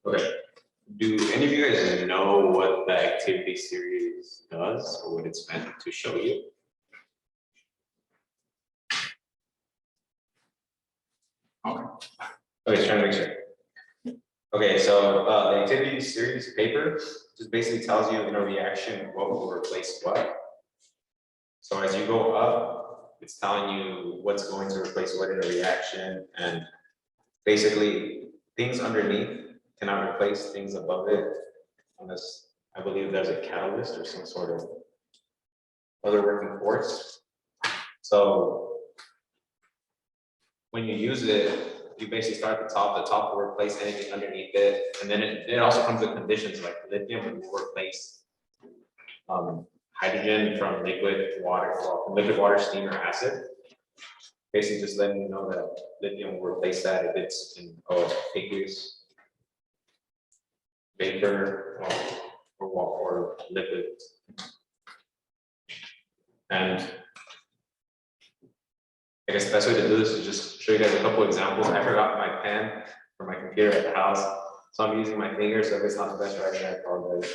Okay. Do any of you guys know what the activity series does or what it's meant to show you? Okay. Okay, trying to make sure. Okay, so the activity series paper just basically tells you in a reaction what will replace what. So as you go up, it's telling you what's going to replace what in a reaction, and basically things underneath cannot replace things above it unless I believe there's a catalyst or some sort of other working force. So when you use it, you basically start at the top will replace anything underneath it. And then it also comes with conditions like lithium will replace hydrogen from liquid water, steam, or acid. Basically just letting you know that lithium will replace that if it's in aqueous, vapor, or liquid. And I guess the best way to do this is just show you guys a couple examples. I forgot my pen for my computer at the house, so I'm using my finger, so if it's not the best writing, I apologize.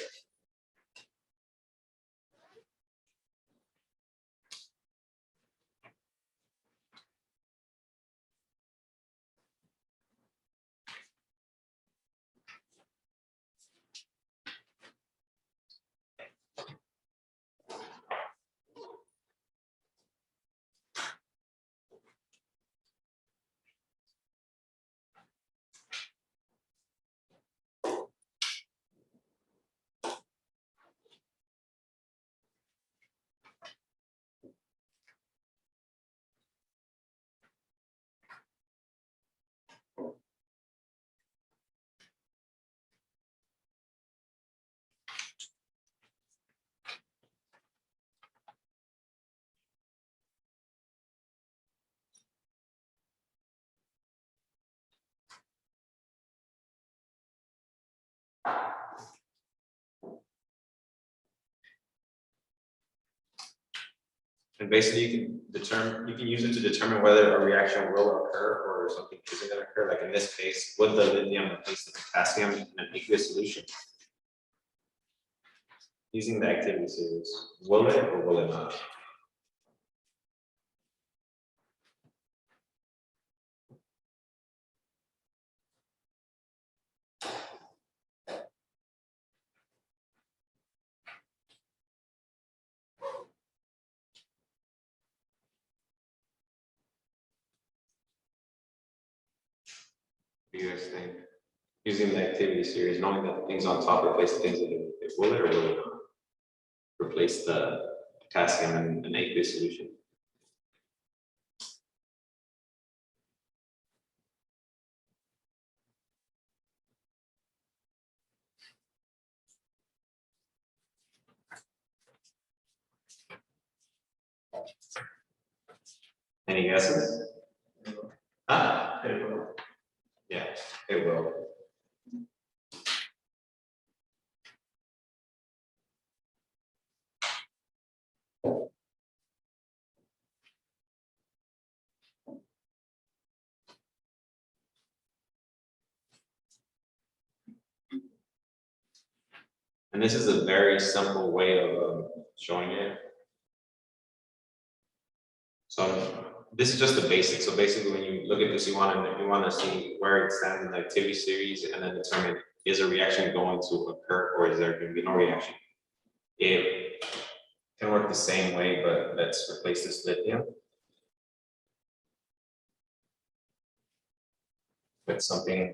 And basically you can use it to determine whether a reaction will occur or something isn't going to occur. Like in this case, would the lithium replace the potassium in an aqueous solution? Using the activity series, will it or will it not? What do you guys think? Using the activity series, knowing that the things on top replace the things underneath it, will it or will it not replace the potassium in an aqueous solution? Any guesses? Ah, it will. Yeah, it will. And this is a very simple way of showing it. So this is just the basic. So basically, when you look at this, you want to see where it stands in the activity series, and then determine, is a reaction going to occur or is there going to be no reaction? It can work the same way, but let's replace this lithium with something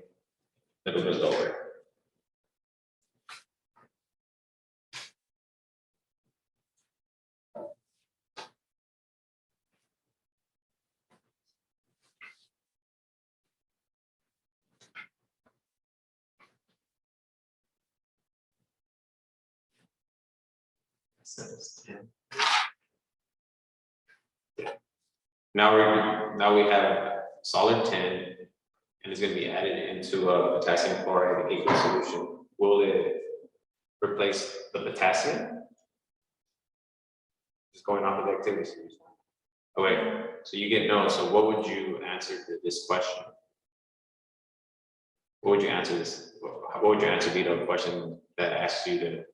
a little bit lower. Now we have solid tin, and it's going to be added into a potassium chloride aqueous solution. Will it replace the potassium? Just going off of the activity series. Oh wait, so you get no. So what would you answer to this question? What would you answer this? What would your answer be to a question that asks you to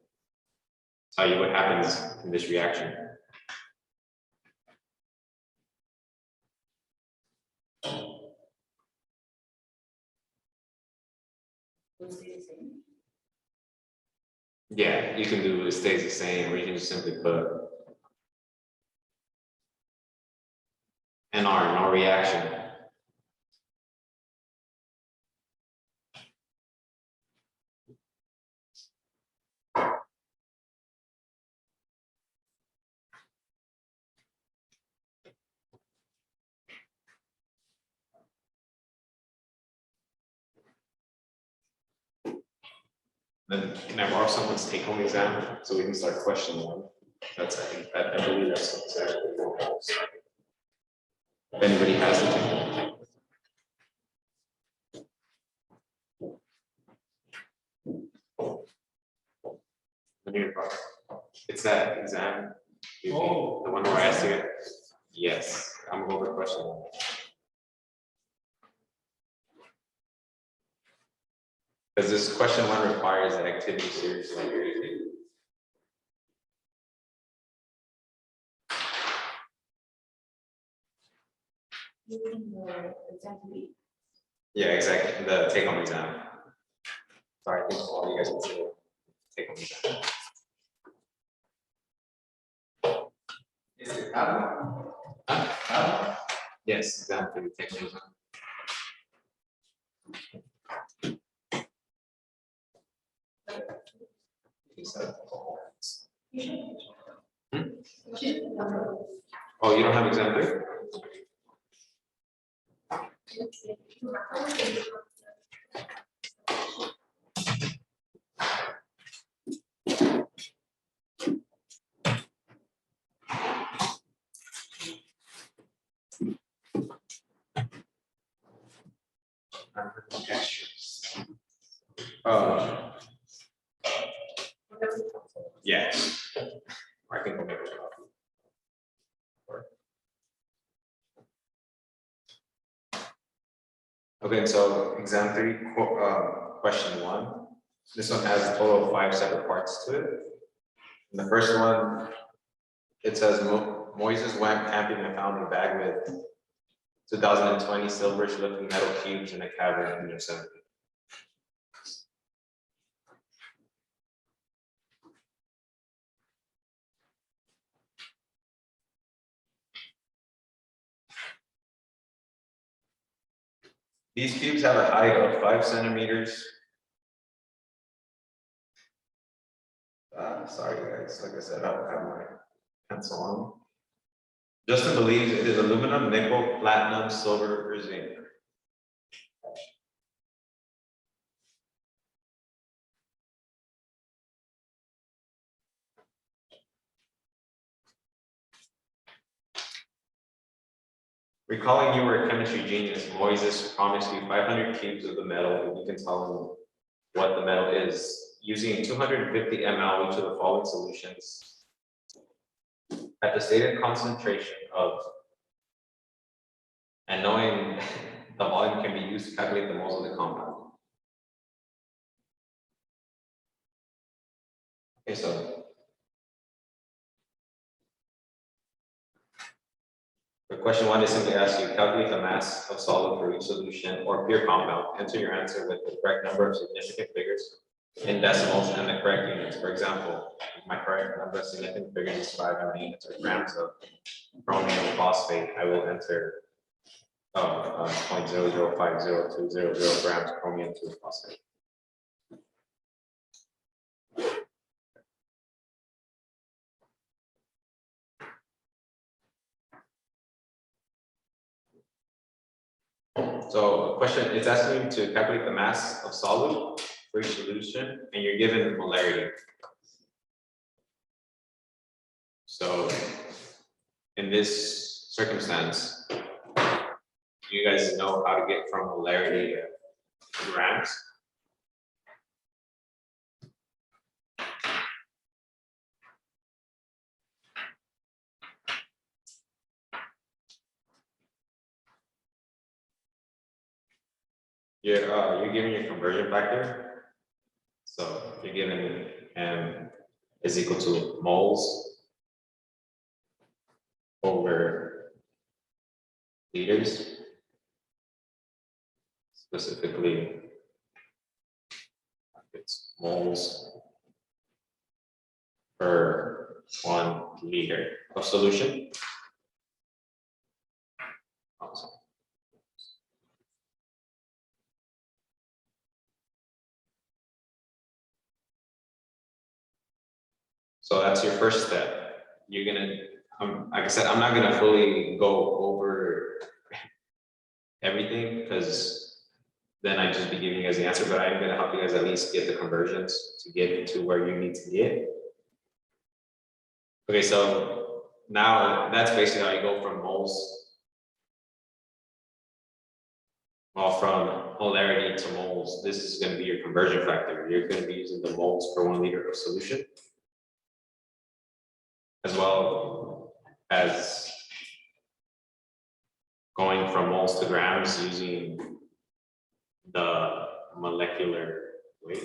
tell you what happens in this reaction? Yeah, you can do it stays the same, or you can just simply put NR, no reaction. Then can I borrow someone's take-home exam so we can start question one? That's I believe that's what's actually going on. If anybody has anything. It's that exam. Oh. The one where I asked you. Yes, I'm over question one. Because this question one requires an activity series like everything. Yeah, exactly. The take-home exam. Sorry, I think all you guys can say take-home exam. Is it that one? Yes, exactly. Take-home exam. Oh, you don't have exam 3? Yeah. I can go make a copy. Okay, so exam 3, question 1. This one has a total of 5 separate parts to it. And the first one, it says Moises went camping and found a bag with 2020 silverish looking metal cubes in a cavern in Yosemite. These cubes have a height of 5 centimeters. Sorry guys, like I said, I don't have my pencil on. Justin believes it is aluminum, nickel, platinum, silver, or zinc. Recalling you were a chemistry genius, Moises promised you 500 cubes of the metal if you can tell him what the metal is, using 250 ml each of the following solutions at the stated concentration of, and knowing the volume can be used to calculate the moles of the compound. Okay, so the question 1 is simply ask you, calculate the mass of solid for each solution or pure compound. Enter your answer with the correct number of significant figures in decimals and the correct units. For example, if my correct number of significant figures is 500 units or grams of chromium phosphate, I will enter 0.00502000 grams chromium to phosphate. So question, it's asking you to calculate the mass of solid for each solution, and you're given molarity. So in this circumstance, you guys know how to get from molarity to grams. you're giving your conversion factor. So you're giving M is equal to moles over liters, specifically it's moles per 1 liter of solution. Awesome. So that's your first step. You're gonna, like I said, I'm not gonna fully go over everything because then I'd just be giving you guys the answer, but I'm gonna help you guys at least get the conversions to get to where you need to get. Okay, so now that's basically how you go from moles, well, from molarity to moles. This is gonna be your conversion factor. You're gonna be using the moles per 1 liter of solution, as well as going from moles to grams using the molecular weight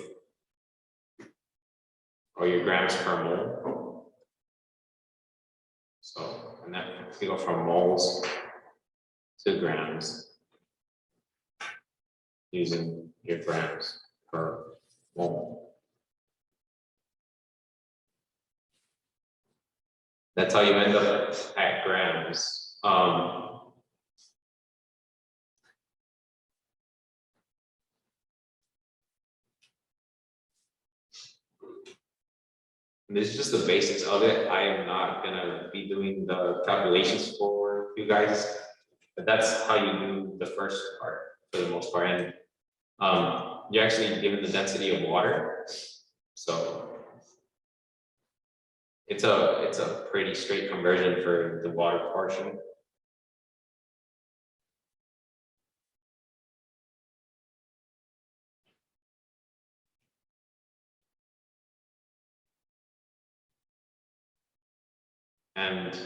or your grams per mole. So, and then you go from moles to grams using your grams per mole. That's how you end up at grams. And this is just the basics of it. I am not gonna be doing the calculations for you guys, but that's how you do the first part for the most part. And you're actually given the density of water, so it's a pretty straight conversion for the water portion. And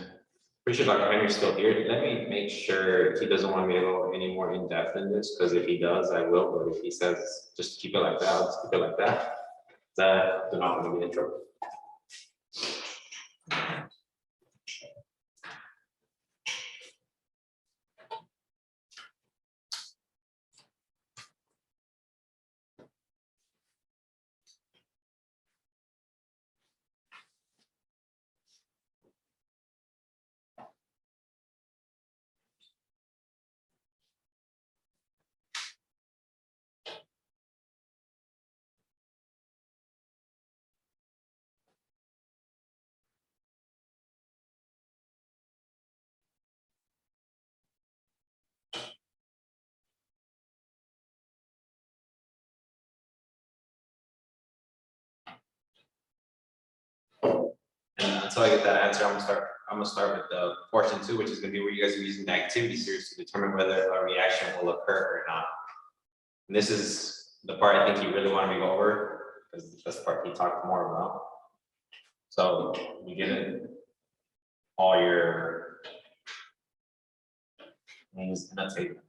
pretty sure Dr. Henry's still here. Let me make sure he doesn't want me to go any more in depth in this, because if he does, I will. But if he says just keep it like that, I'll just keep it like that. That they're not going to be in trouble. And until I get that answer, I'm gonna start with the portion 2, which is gonna be where you guys are using the activity series to determine whether a reaction will occur or not. And this is the part I think you really want me to go over, because that's the part he talked more about. So you get in all your things in a table.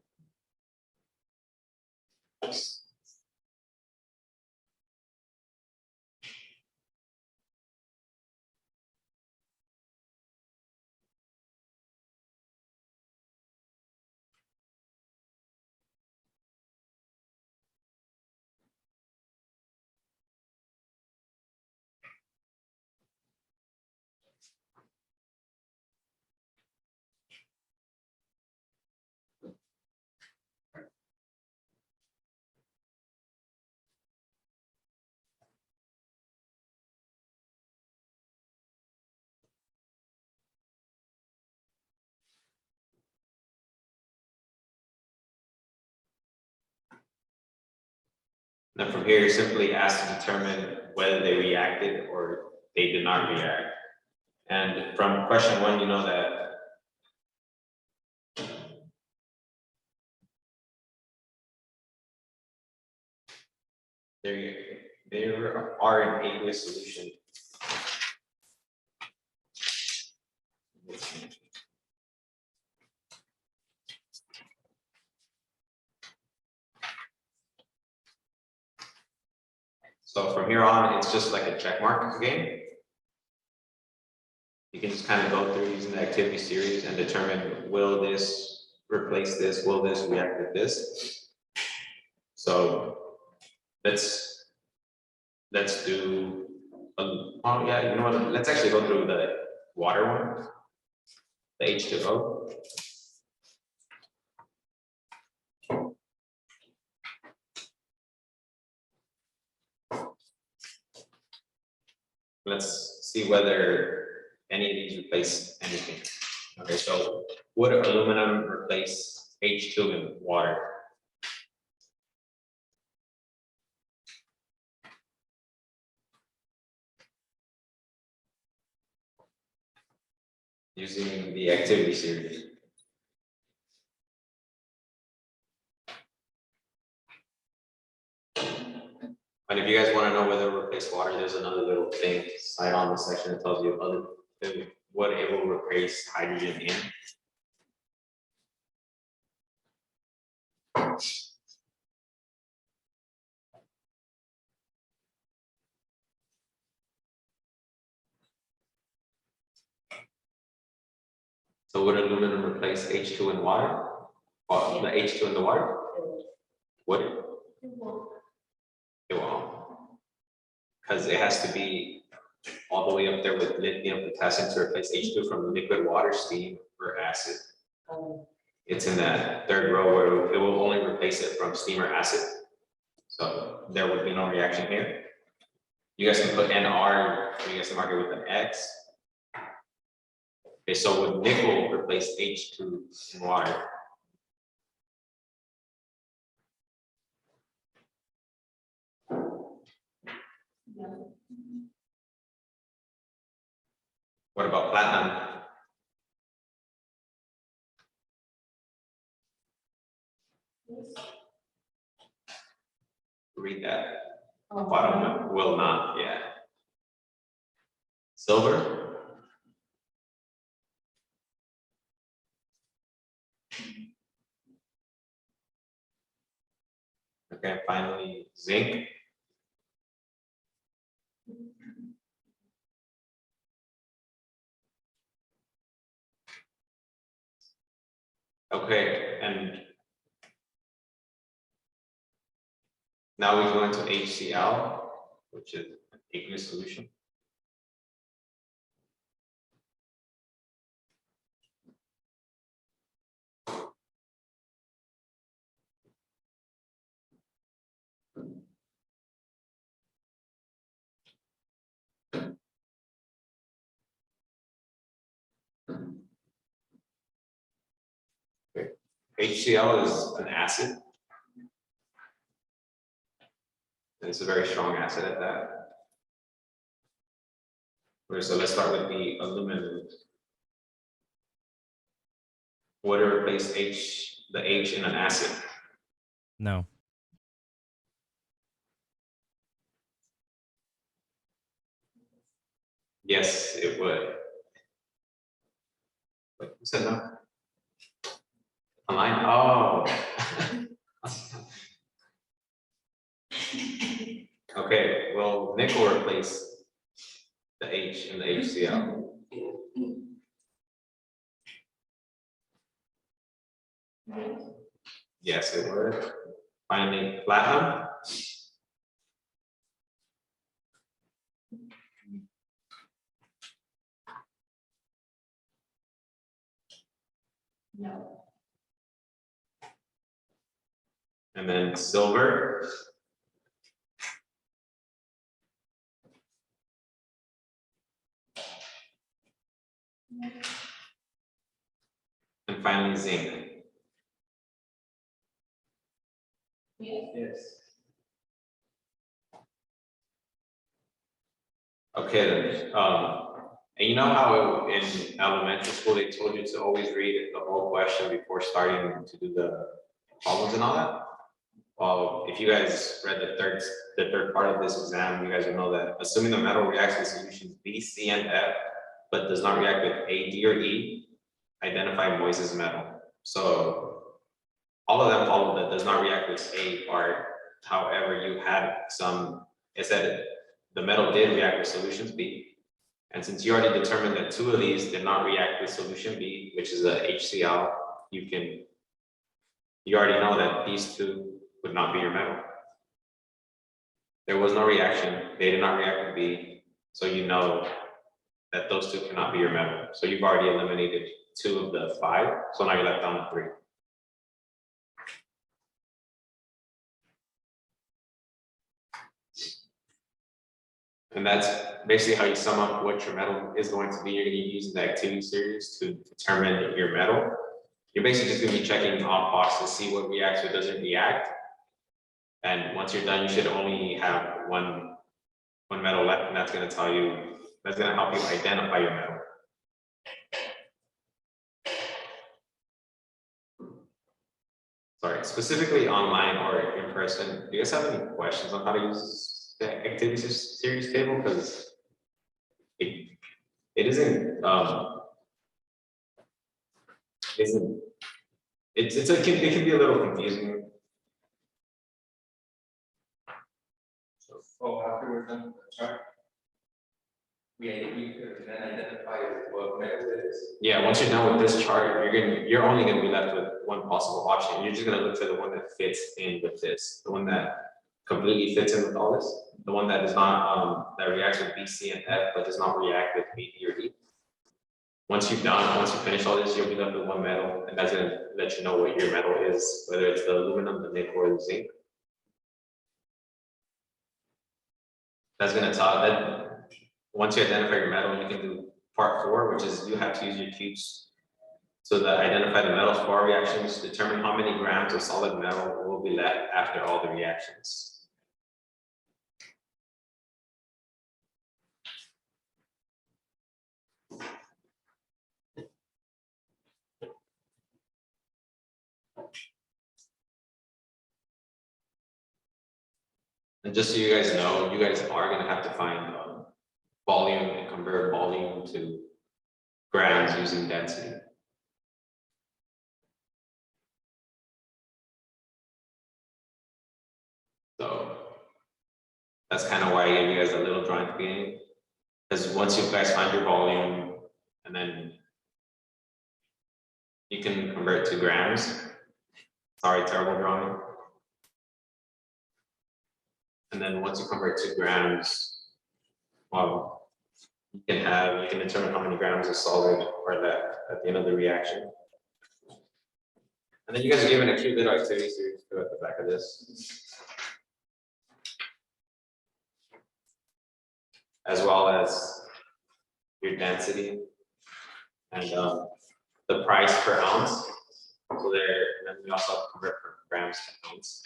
Then from here, you're simply asked to determine whether they reacted or they did not react. And from question 1, you know that there are an aqueous solution. So from here on, it's just like a check mark game. You can just kind of go through using the activity series and determine, will this replace this? Will this react with this? So let's do, oh yeah, you know what, let's actually go through the water one, the H2O. Let's see whether any of these replace anything. Okay, so would aluminum replace H2 in water? Using the activity series. And if you guys want to know whether it will replace water, there's another little thing side on the section that tells you what it will replace hydrogen in. So would aluminum replace H2 in water? Well, the H2 in the water? Would it? It won't. Because it has to be all the way up there with lithium, potassium to replace H2 from liquid water, steam, or acid. It's in that third row where it will only replace it from steam or acid. So there would be no reaction here. You guys can put NR, or you guys can mark it with an X. Okay, so would nickel replace H2 in water? What about platinum? Read that. Bottom will not, yeah. Silver? Okay, finally, zinc. Okay, and now we go into HCl, which is an aqueous solution. Okay. HCl is an acid. And it's a very strong acid at that. Okay, so let's start with the aluminum. Would it replace the H in an acid? No. Yes, it would. Wait, who said no? Online? Oh. Okay, well, nickel replace the H in the HCl. Yes, it would. Finally, platinum. No. And then silver. And finally, zinc. Yes. Okay, then, and you know how in elementary school they told you to always read the whole question before starting to do the problems and all that? Well, if you guys read the third part of this exam, you guys will know that assuming the metal reacts with solutions B, C, and F, but does not react with A, D, or E, identify Moises metal. So all of them follow that does not react with A part. However, you had some it said the metal did react with solutions B. And since you already determined that 2 of these did not react with solution B, which is a HCl, you already know that these 2 would not be your metal. There was no reaction, they did not react with B, so you know that those 2 cannot be your metal. So you've already eliminated 2 of the 5, so now you're left down to 3. And that's basically how you sum up what your metal is going to be. You're going to be using the activity series to determine your metal. You're basically just going to be checking off boxes to see what reacts or doesn't react. And once you're done, you should only have one metal left, and that's going to tell you, that's going to help you identify your metal. Sorry, specifically online or in person, do you guys have any questions on how to use the activity series table? Because it isn't it can be a little confusing. Oh, after we're done with the chart, we could then identify what metal it is. Yeah, once you're done with this chart, you're only gonna be left with one possible option. You're just gonna look for the one that fits in with this, the one that completely fits in with all this, the one that does not that reacts with B, C, and F, but does not react with B, D, or E. Once you finish all this, you'll be left with one metal, and that's gonna let you know what your metal is, whether it's the aluminum, the nickel, or the zinc. That's gonna tell that once you identify your metal, you can do part 4, which is you have to use your cubes. So that identify the metals for reactions, determine how many grams of solid metal will be left after all the reactions. And just so you guys know, you guys are going to have to find volume and convert volume to grams using density. So that's kind of why I gave you guys a little drawing at the beginning, because once you guys find your volume, and then you can convert to grams. Sorry, terrible drawing. And then once you convert to grams, well, you can determine how many grams of solid are left at the end of the reaction. And then you guys are given a cute little activity series to go at the back of this, as well as your density and the price per ounce. So there, and then we also have to convert from grams to ounce.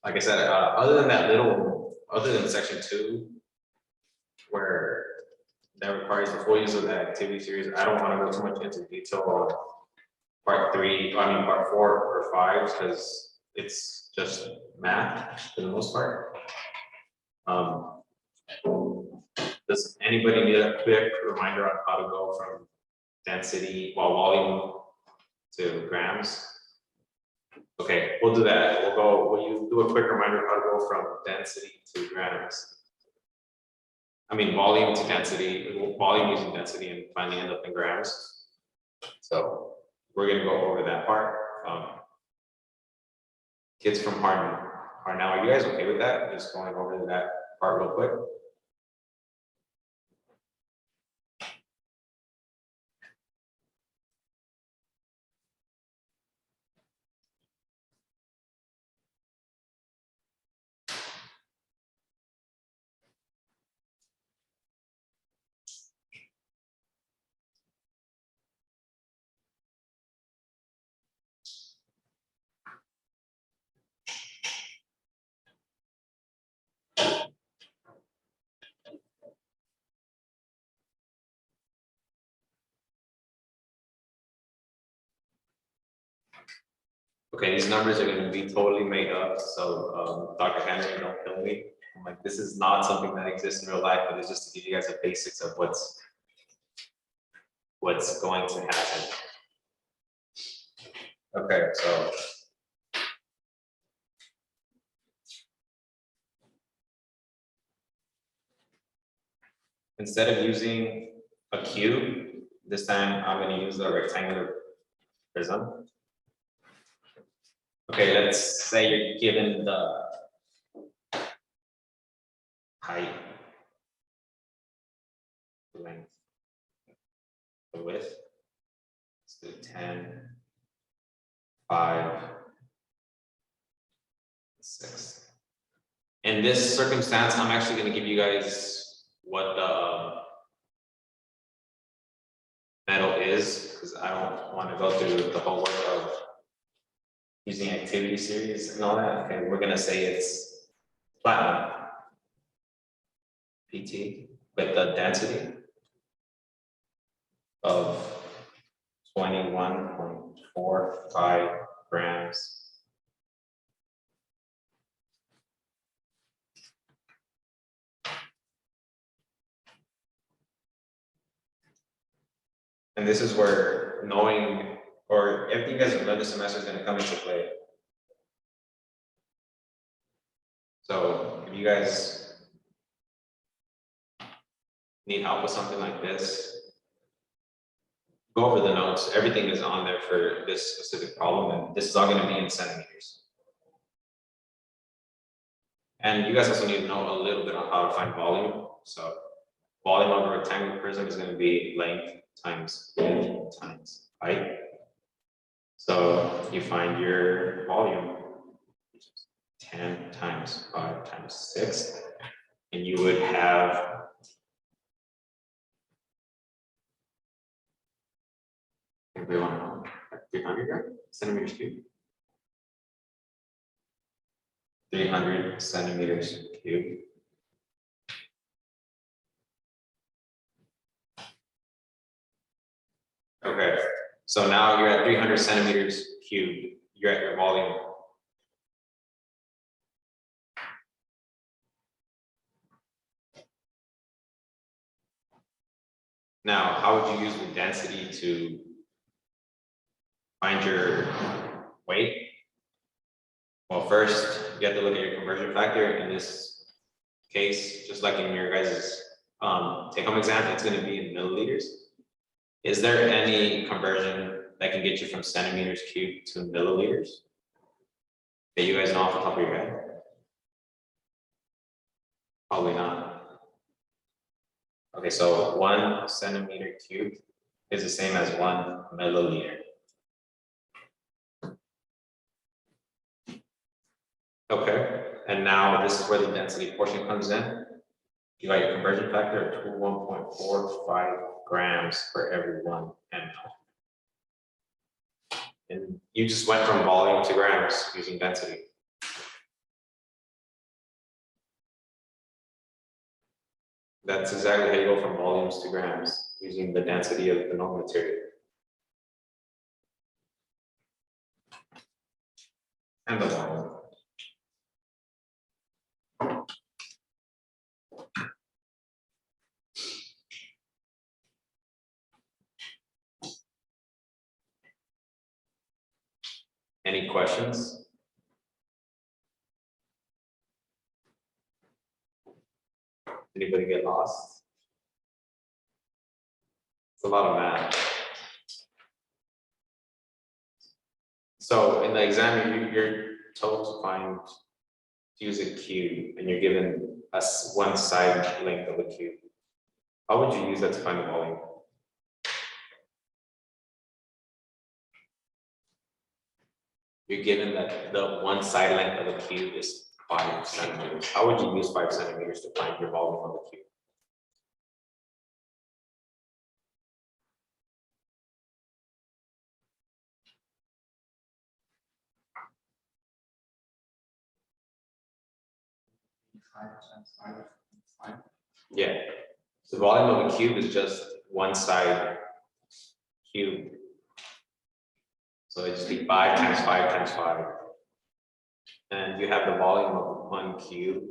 Like I said, other than section 2, where that requires the full use of the activity series, I don't want to go too much into detail on part 4 or 5, because it's just math for the most part. Does anybody need a quick reminder on how to go from density, volume to grams? Okay, we'll do that. Will you do a quick reminder of how to go from density to grams? I mean, volume to density, volume using density, and finally end up in grams. So we're going to go over that part. Kids from Harnell, are you guys okay with that? Just going over that part real quick. Okay, these numbers are going to be totally made up. So Dr. Henry, don't kill me. I'm like, this is not something that exists in real life, but it's just to give you guys the basics of what's going to happen. Okay, so. Instead of using a cube, this time I'm gonna use a rectangular prism. Okay, let's say you're given the height, the length, the width. Let's do 10, 5, 6. In this circumstance, I'm actually going to give you guys what the metal is, because I don't want to go through the whole work of using activity series and all that. Okay, we're going to say it's platinum, PT, with the density of 21.45 grams. And this is where knowing, or everything you guys have learned this semester is going to come into play. So if you guys need help with something like this, go over the notes. Everything is on there for this specific problem, and this is all going to be in centimeters. And you guys also need to know a little bit on how to find volume. So volume of a rectangular prism is going to be length times width times height. So you find your volume, 10 times 5 times 6, and you would have 300 centimeters cubed. 300 centimeters cubed. Okay, so now you're at 300 centimeters cubed. You're at your volume. Now, how would you use the density to find your weight? Well, first, you have to look at your conversion factor. In this case, just like in your guys' take-home exam, it's going to be in milliliters. Is there any conversion that can get you from centimeters cubed to milliliters that you guys know off the top of your head? Probably not. Okay, so 1 centimeter cubed is the same as 1 milliliter. Okay, and now this is where the density portion comes in. You got your conversion factor of 1.45 grams for every 1 ml. And you just went from volume to grams using density. That's exactly how you go from volumes to grams using the density of the known material. And the volume. Any questions? Anybody get lost? It's a lot of math. So in the exam, you're told to find, to use a cube, and you're given us one side length of a cube. How would you use that to find the volume? You're given that the one side length of a cube is 5 centimeters. How would you use 5 centimeters to find your volume of a cube? Yeah, the volume of a cube is just one side cube. So it'd just be 5 times 5 times 5. And you have the volume of 1 cube.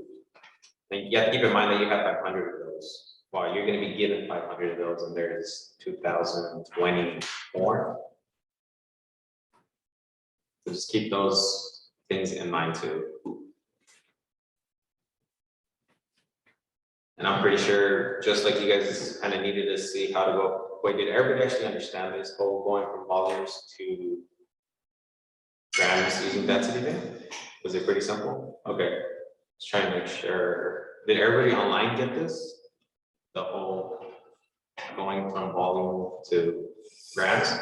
And you have to keep in mind that you have 500 of those. Well, you're going to be given 500 of those, and there's 2020 more. just keep those things in mind too. And I'm pretty sure, just like you guys kind of needed to see how to go, wait, did everybody actually understand this whole going from volumes to grams using density thing? Was it pretty simple? Okay, let's try and make sure. Did everybody online get this? The whole going from volume to grams?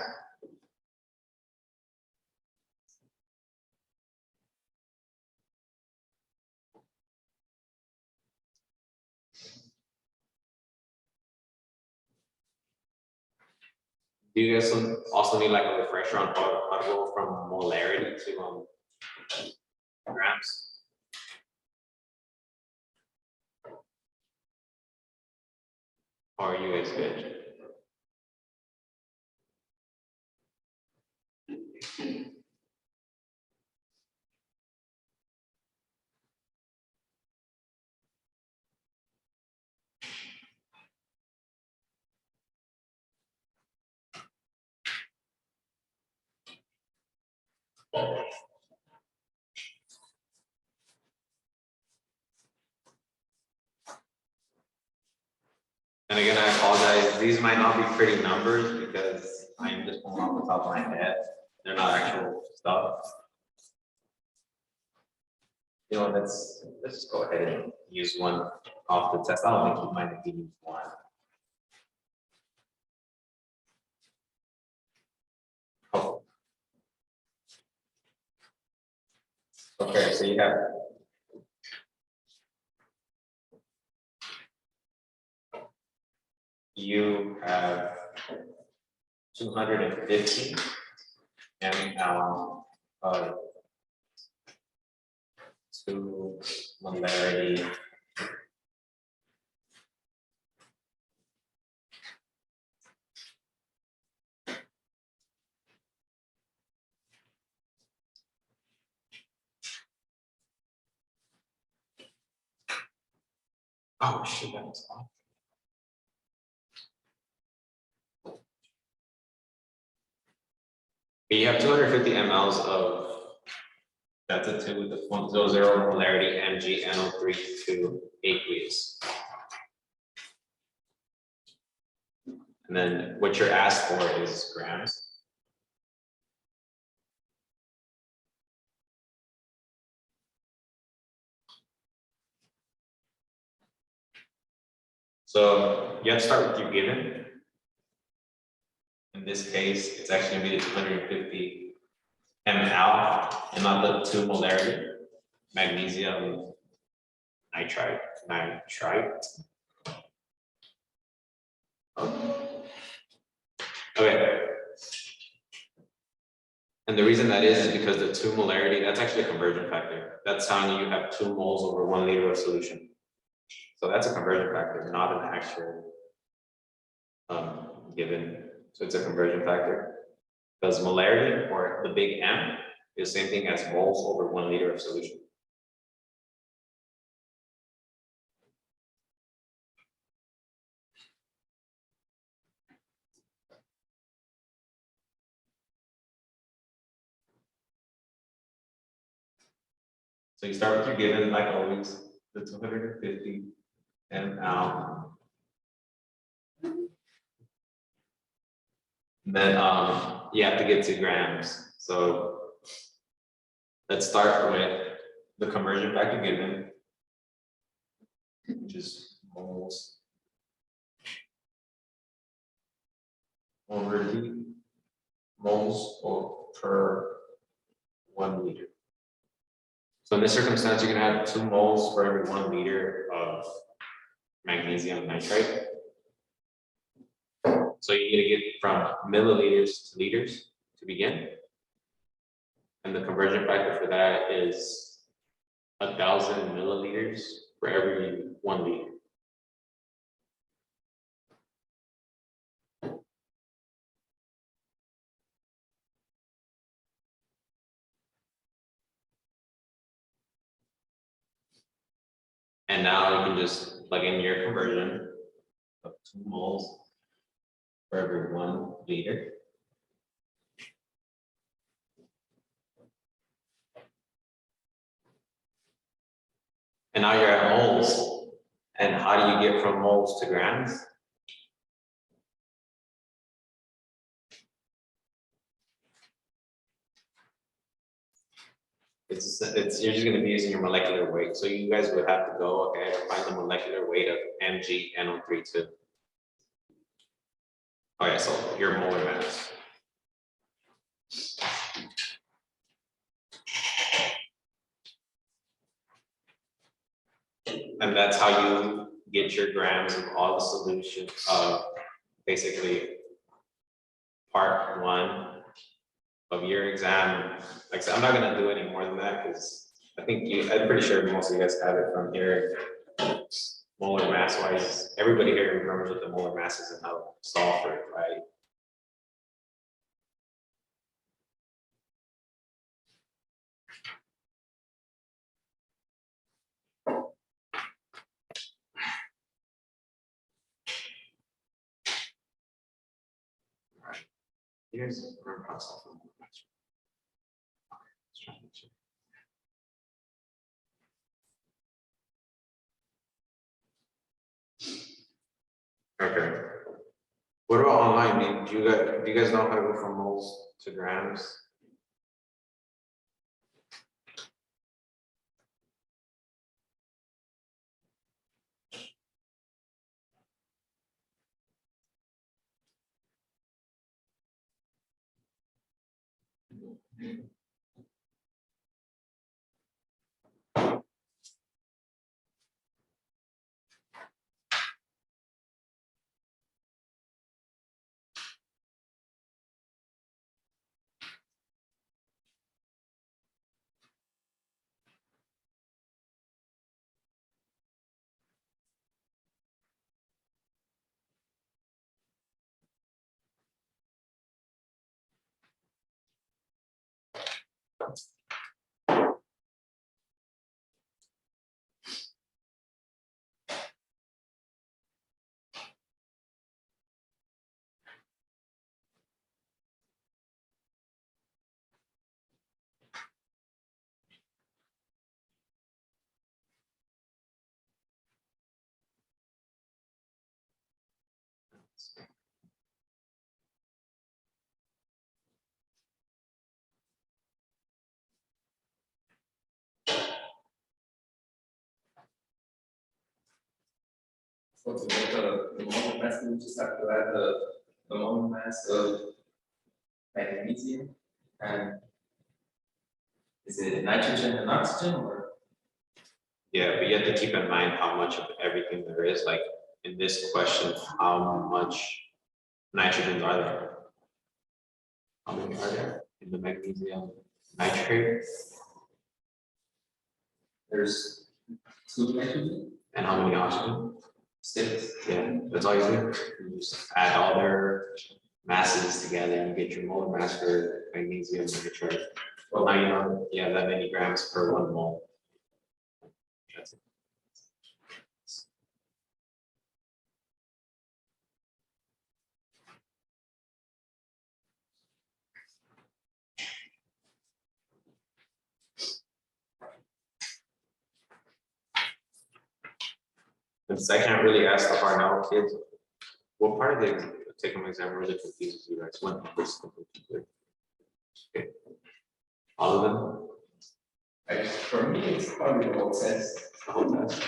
Do you guys also need like a refresher on how to go from molarity to grams? Or are you guys good? And again, I apologize, these might not be pretty numbers because I'm just pulling off the top of my head. They're not actual stuff. You know, let's just go ahead and use one off the test. I'll make you mind if you use one. Oh. Okay, so you have 250 ml of two molarity oh shit, that was off. You have 250 mLs of that's a 2 with the 0.00 molarity MgNO3 to aqueous. And then what you're asked for is grams. So you have to start with your given. In this case, it's actually going to be the 250 ml and not the 2 molarity magnesium nitrite. Okay. And the reason that is because the 2 molarity, that's actually a conversion factor. That's telling you have 2 moles over 1 liter of solution. So that's a conversion factor, not an actual given. So it's a conversion factor. Because molarity, or the big M, is the same thing as moles over 1 liter of solution. So you start with your given, like always, the 250 ml. Then you have to get to grams. So let's start with the conversion factor given, which is moles over the moles per 1 liter. So in this circumstance, you're gonna have 2 moles for every 1 liter of magnesium nitrite. So you need to get from milliliters to liters to begin. And the conversion factor for that is 1,000 milliliters for every 1 liter. And now you can just plug in your conversion of 2 moles for every 1 liter. And now you're at moles. And how do you get from moles to grams? It's you're just going to be using your molecular weight. So you guys would have to go, okay, find the molecular weight of MgNO32. Okay, so your molar mass. And that's how you get your grams of all the solutions of basically part 1 of your exam. Like I said, I'm not gonna do any more than that because I'm pretty sure most of you guys have it from here. Molar mass wise, everybody here remembers what the molar mass is and how to solve for it, right? You guys remember how to solve for molar mass? Okay, let's try to check. Okay. What about online? Do you guys know how to go from moles to grams? So to get the molar mass, we just have to add the molar mass of magnesium and is it nitrogen and oxygen or? Yeah, but you have to keep in mind how much of everything there is. Like in this question, how much nitrogen are there? How many are there in the magnesium nitrate? There's 2 nitrogen, And how many oxygen? 6. Yeah, that's all you do. You just add all their masses together and you get your molar mass for magnesium nitrate. Well, now you know, yeah, that many grams per 1 mole. That's it. Since I can't really ask the hard now kids, what part of the take-home exam really confuses you guys? What numbers completely? Okay. All of them? For me, it's probably the whole test. The whole test?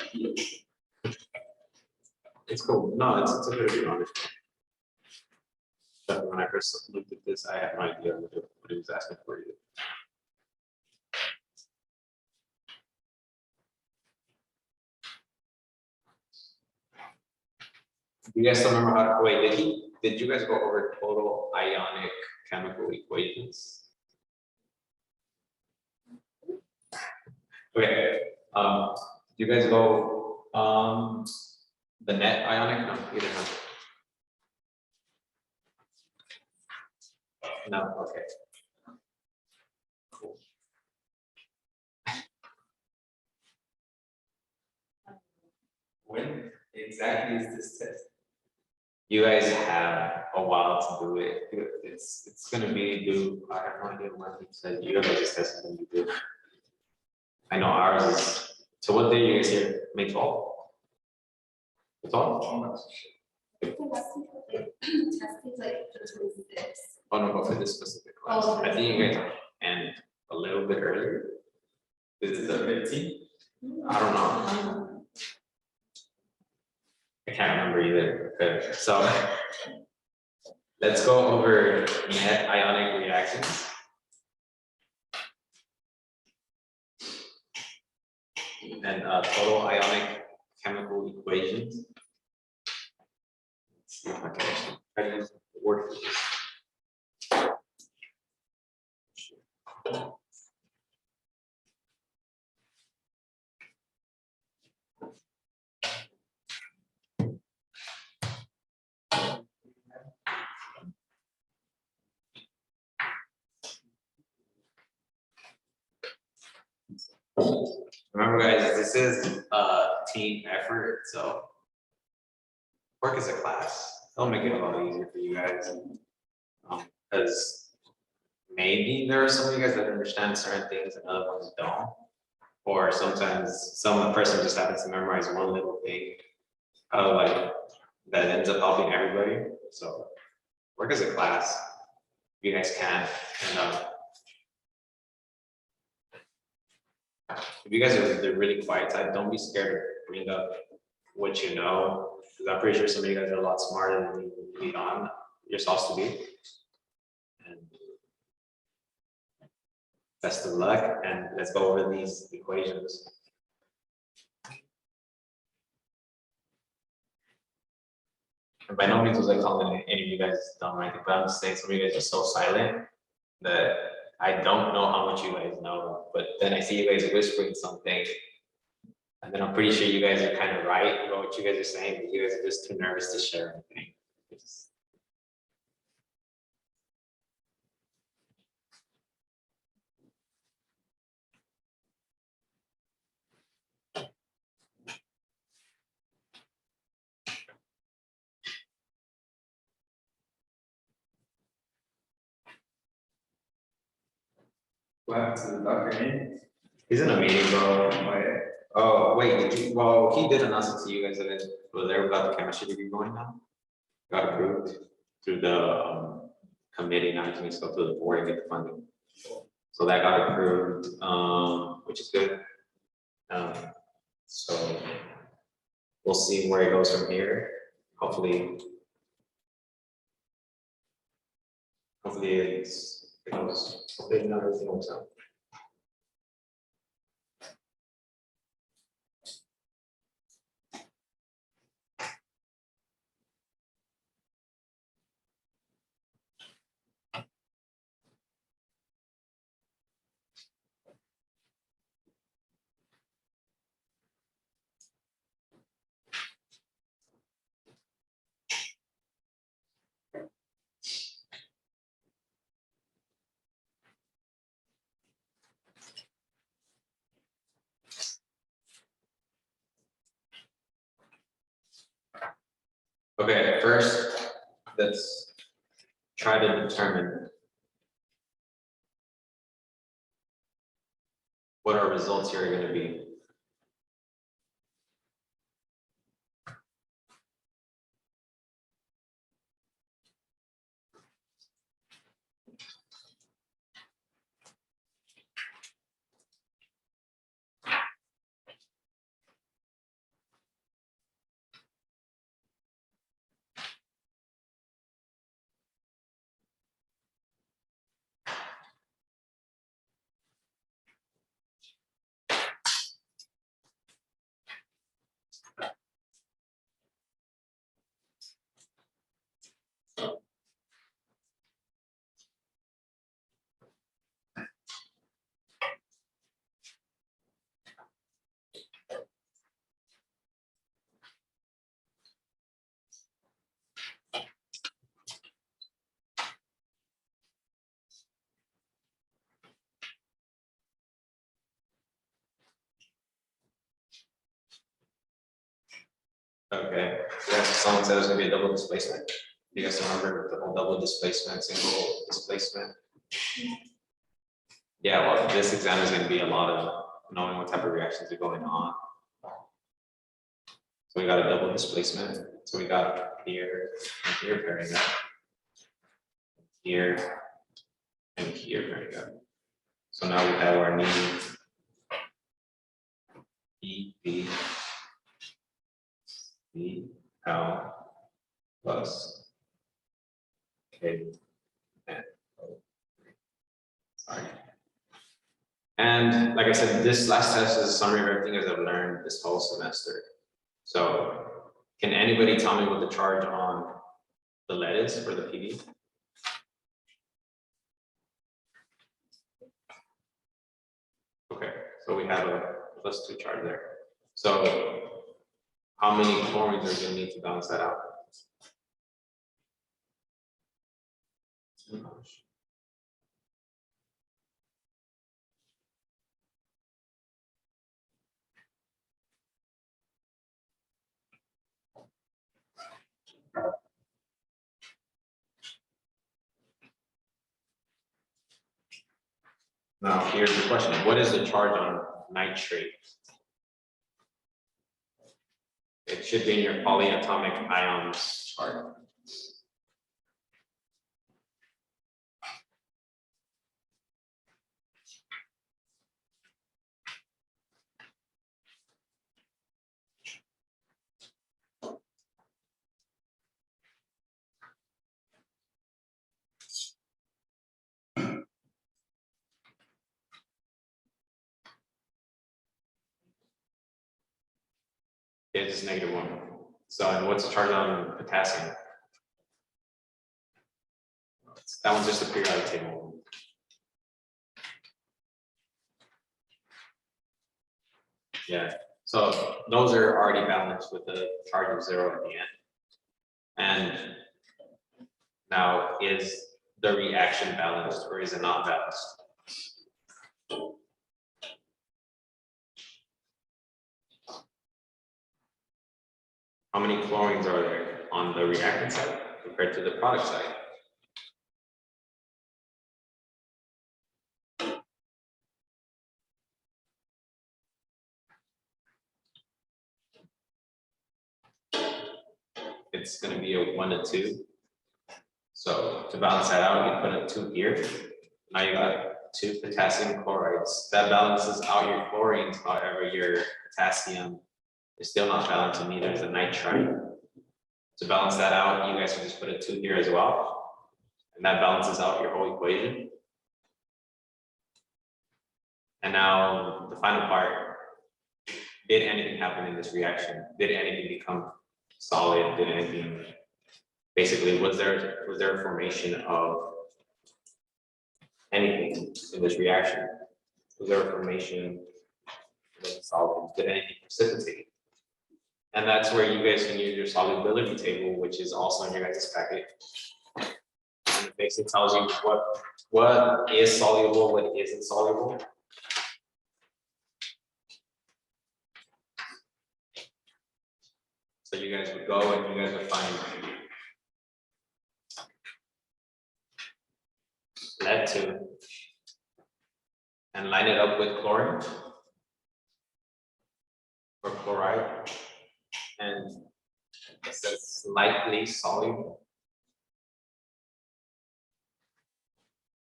It's cool. No, it's a bit of an honest. But when I first looked at this, I had no idea what it was asking for you. You guys still remember how to wait? Did you guys go over total ionic chemical equations? Okay. Do you guys go the net ionic? No, you didn't know. No, okay. Cool. When exactly is this test? You guys have a while to do it. It's gonna be due. I have no idea when he said you guys this test is gonna be due. I know ours is So what day are you guys here? May 12th? The 12th? I'm not Testing's like the 26th. Oh no, but for this specific class, Oh, I think you guys end a little bit earlier. This is the 15th. I don't know. I can't remember either. Okay, so let's go over net ionic reactions. And total ionic chemical equations. Let's see if I can actually try to use the word for this. Remember guys, this is a team effort, so work as a class. It'll make it a lot easier for you guys. Because maybe there are some of you guys that understand certain things and other ones don't. Or sometimes some person just happens to memorize one little thing like that ends up helping everybody. So work as a class. You guys can. And if you guys are the really quiet type, don't be scared to bring up what you know. Because I'm pretty sure some of you guys are a lot smarter than you lead on yourselves to be. And best of luck, and let's go over these equations. And by no means was I calling any of you guys dumb or anything, but I'm just saying some of you guys are so silent that I don't know how much you guys know, but then I see you guys whispering something, and then I'm pretty sure you guys are kind of right about what you guys are saying, but you guys are just too nervous to share anything. What happened to the doctor name? He's in a meeting, bro. Oh, yeah. Oh, wait, did you, well, he did announce it to you guys that it was there about the chemistry degree going now. Got approved through the committee, now it needs to go to the board and get the funding. So that got approved, which is good. So we'll see where it goes from here. Hopefully it goes, hopefully not everything works out. Okay, first, let's try to determine what our results here are going to be. Okay, yeah, so someone said it's gonna be a double displacement. You guys remember the whole double displacement, single displacement? Yeah, well, this exam is gonna be a lot of knowing what type of reactions are going on. So we got a double displacement. So we got here and here pairing up. Here and here pairing up. So now we have our new E, B, C, L plus K, N, O. Sorry. And like I said, this last test is a summary of everything as I've learned this whole semester. So can anybody tell me what the charge on the lead is for the PV? Okay, so we have a +2 charge there. So how many chlorines are going to need to balance that out? Now, here's the question. What is the charge on nitrate? It should be in your polyatomic ions chart. It's -1. So, and what's the charge on potassium? That one's just a periodic table. Yeah, so those are already balanced with a charge of 0 at the end. And now, is the reaction balanced or is it not balanced? How many chlorines are there on the reactant side compared to the product side? It's going to be a 1 to 2. So to balance that out, you put a 2 here. Now you got 2 potassium chlorides. That balances out your chlorines. However, your potassium is still not balanced, and neither is the nitrite. To balance that out, you guys can just put a 2 here as well. And that balances out your whole equation. And now the final part, did anything happen in this reaction? Did anything become solid? Did anything, basically, was there a formation of anything in this reaction? Was there a formation of solid? Did anything precipitate? And that's where you guys can use your solubility table, which is also in your guys' packet. And it basically tells you what is soluble, what isn't soluble. So you guys would go and you guys would find lead 2 and line it up with chlorine or chloride, and it says slightly soluble.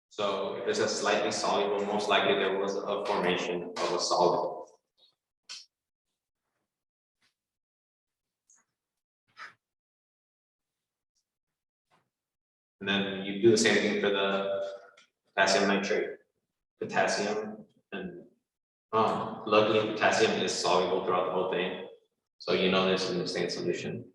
So if it says slightly soluble, most likely there was a formation of a solid. And then you do the same thing for the potassium nitrate, potassium, and luckily potassium is soluble throughout the whole thing. So you know this is going to stay in solution.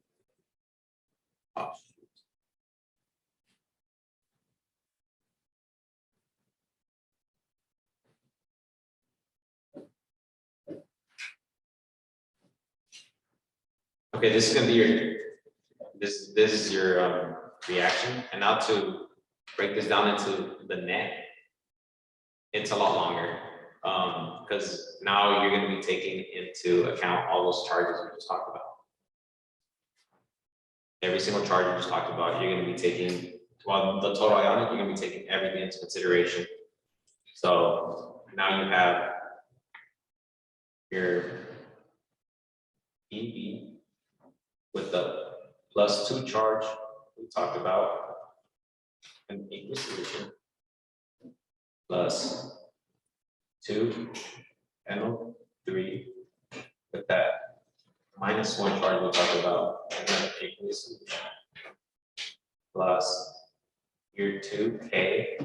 Okay, this is going to be your, this is your reaction. And now to break this down into the net, it's a lot longer because now you're going to be taking into account all those charges we just talked about. Every single charge we just talked about, you're going to be taking, well, the total ionic, you're going to be taking everything into consideration. So now you have your PV with the +2 charge we talked about in aqueous solution plus 2 NO3 with that -1 charge we talked about in the aqueous solution plus your 2K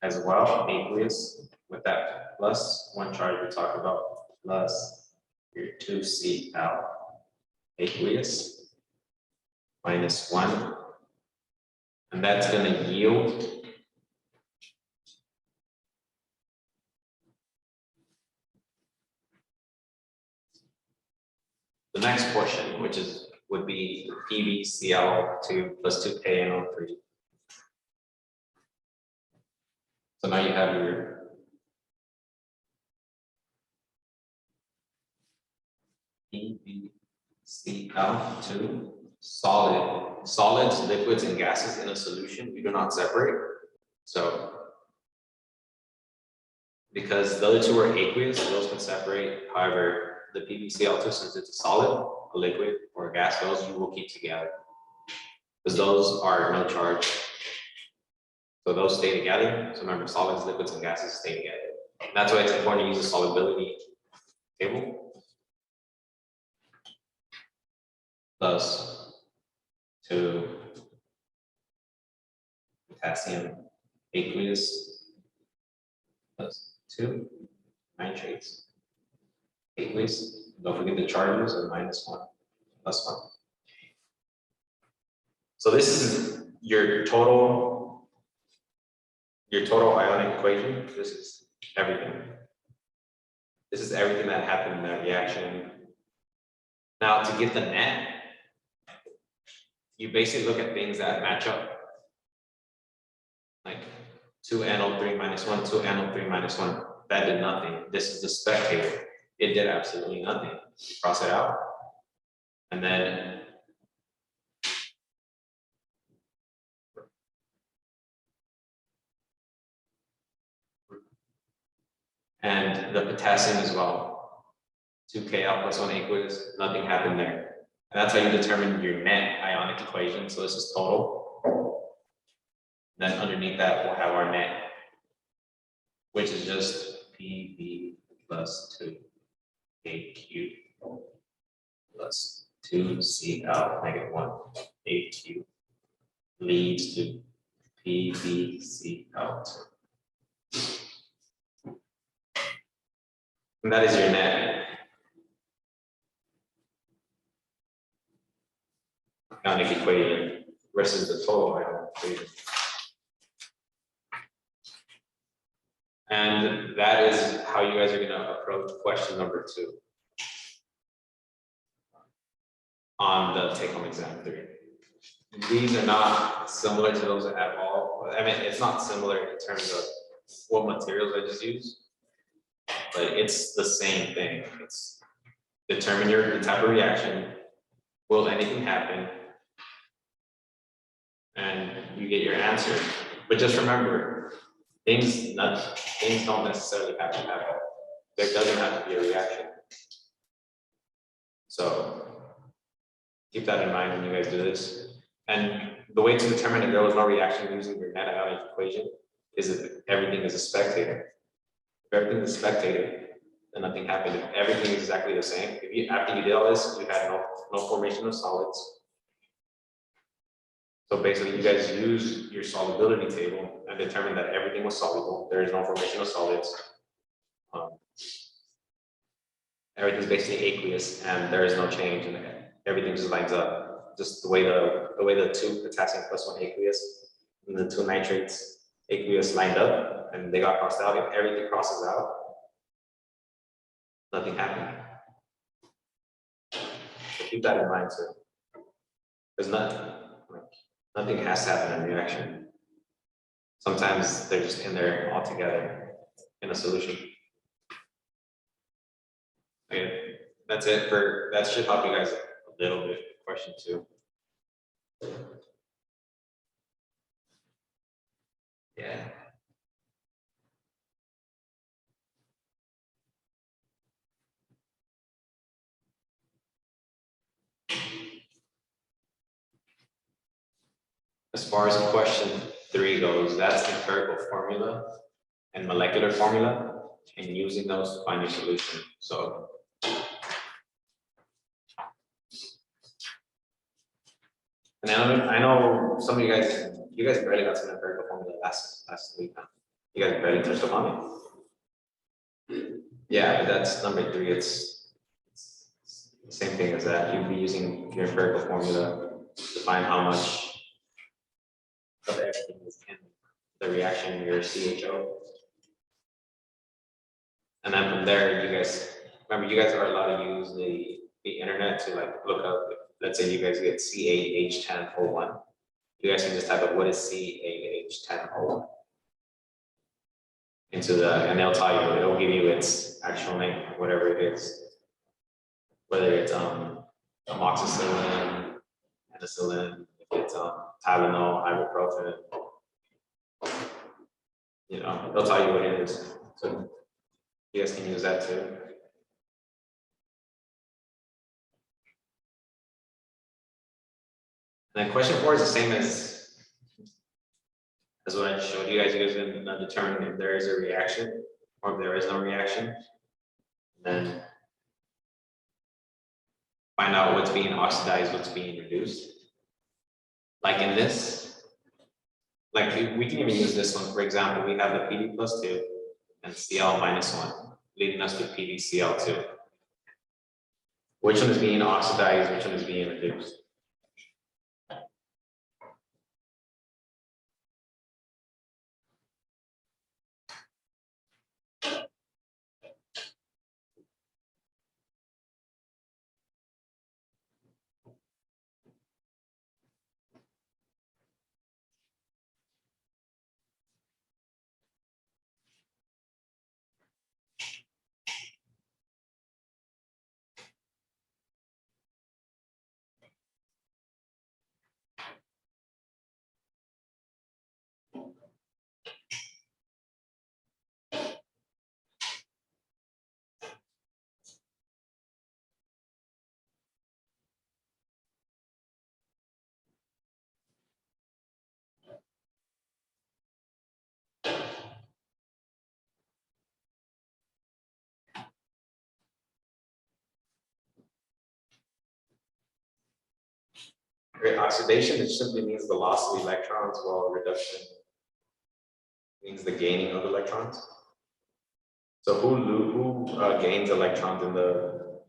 as well, aqueous with that +1 charge we talked about plus your 2Cl aqueous -1, and that's going to yield the next portion, which would be PbCl2 plus 2KNO3. So now you have your PbCl2 solids, liquids, and gases in a solution. We do not separate. So because the other two are aqueous, those can separate. However, the PbCl2, since it's a solid, a liquid, or a gas, those you will keep together because those are no charge. So those stay together. So remember, solids, liquids, and gases stay together. And that's why it's important to use a solubility table. Plus 2 potassium aqueous plus 2 nitrates aqueous. Don't forget the charges are -1 +1. So this is your total ionic equation. This is everything. This is everything that happened in that reaction. Now to get the net, you basically look at things that match up. Like 2NO3 -1, 2NO3 -1. That did nothing. This is the spectator. It did absolutely nothing. Cross it out. And then the potassium as well. 2Kl +1 aqueous, nothing happened there. And that's how you determine your net ionic equation. So this is total. Then underneath that, we'll have our net, which is just Pb plus 2Aq plus 2Cl -1 Aq leads to PbCl2. And that is your net ionic equation versus the total ionic equation. And that is how you guys are going to approach question number 2 on the take-home exam 3. These are not similar to those at all. I mean, it's not similar in terms of what materials I just used, but it's the same thing. It's determine the type of reaction. Will anything happen? And you get your answer. But just remember, things don't necessarily have to happen. There doesn't have to be a reaction. So keep that in mind when you guys do this. And the way to determine if there was no reaction using your net ionic equation is that everything is a spectator. If everything is a spectator, then nothing happened. If everything is exactly the same, after you did all this, you had no formation of solids. So basically, you guys use your solubility table and determine that everything was soluble. There is no formation of solids. Everything's basically aqueous, and there is no change, and everything just lines up. Just the way the 2 potassium +1 aqueous and the 2 nitrates aqueous lined up, and they got crossed out. If everything crosses out, nothing happened. So keep that in mind too. There's nothing has to happen in reaction. Sometimes they're just in there all together in a solution. Okay, that's it that should help you guys a little bit. Question 2. Yeah. as far as question 3 goes, that's empirical formula and molecular formula, and using those to find your solution. So and I know some of you guys barely got some empirical formula last week. Huh? You guys barely touched upon it. Yeah, but that's number 3. It's the same thing as that. You'd be using your empirical formula to find how much of everything is in the reaction in your CHO. And then from there, you guys, remember, you guys are allowed to use the internet to like look up, let's say you guys get C8H10O1. You guys can just type up what is C8H10O1 into and they'll tell you, it'll give you its actual name, whatever it is. Whether it's amoxicillin, penicillin, if it's Tylenol, ibuprofen, you know, they'll tell you what it is. So you guys can use that too. And then question 4 is the same as what I just showed you guys. You guys can determine if there is a reaction or if there is no reaction. And then find out what's being oxidized, what's being reduced. Like in this, like we can even use this one. For example, we have the Pb plus 2 and Cl minus 1, leading us to PbCl2. Which one is being oxidized, which one is being reduced? Right, oxidation, it simply means the loss of electrons, while reduction means the gaining of electrons. So who gains electrons in the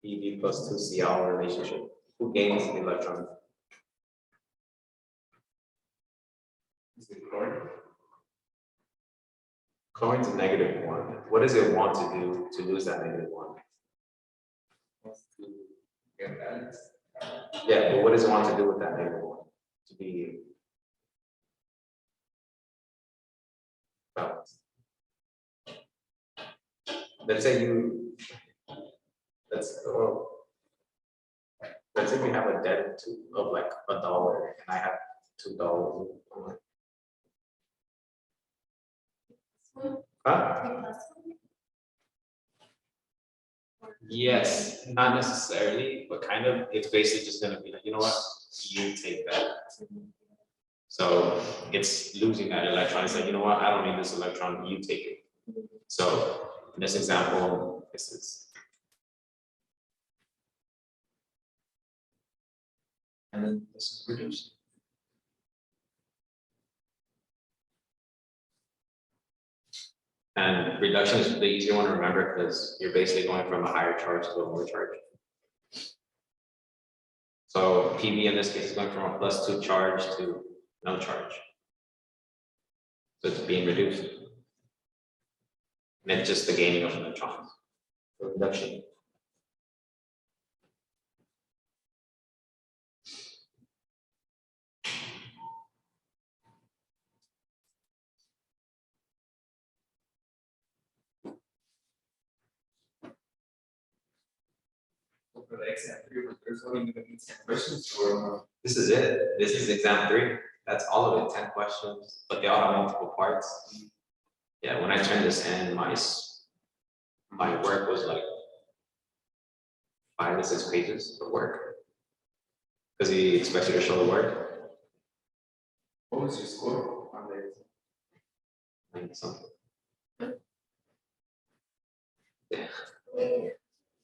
Pb plus 2Cl relationship? Who gains the electrons? Is it chlorine? Chlorine's a -1. What does it want to do to lose that -1? Wants to get balance. Yeah, but what does it want to do with that -1? To be balanced. Let's say let's say we have a debt of like $1 and I have $2. Huh? Yes, not necessarily, but kind of. It's basically just gonna be like, you know what, you take that. So it's losing that electron. It's like, you know what, I don't need this electron, you take it. So in this example, this is. And then this is reduced. And reduction is the easier one to remember because you're basically going from a higher charge to a lower charge. So PV in this case is going from a +2 charge to no charge. So it's being reduced. And it's just the gaining of electrons. So reduction. For the exam 3, there's only going to be 10 questions or This is it. This is exam 3. That's all of it, 10 questions, but they all have multiple parts. Yeah, when I turned this in, my work was like 5 to 6 pages of work. Because he expects you to show the work. What was your score on the And something.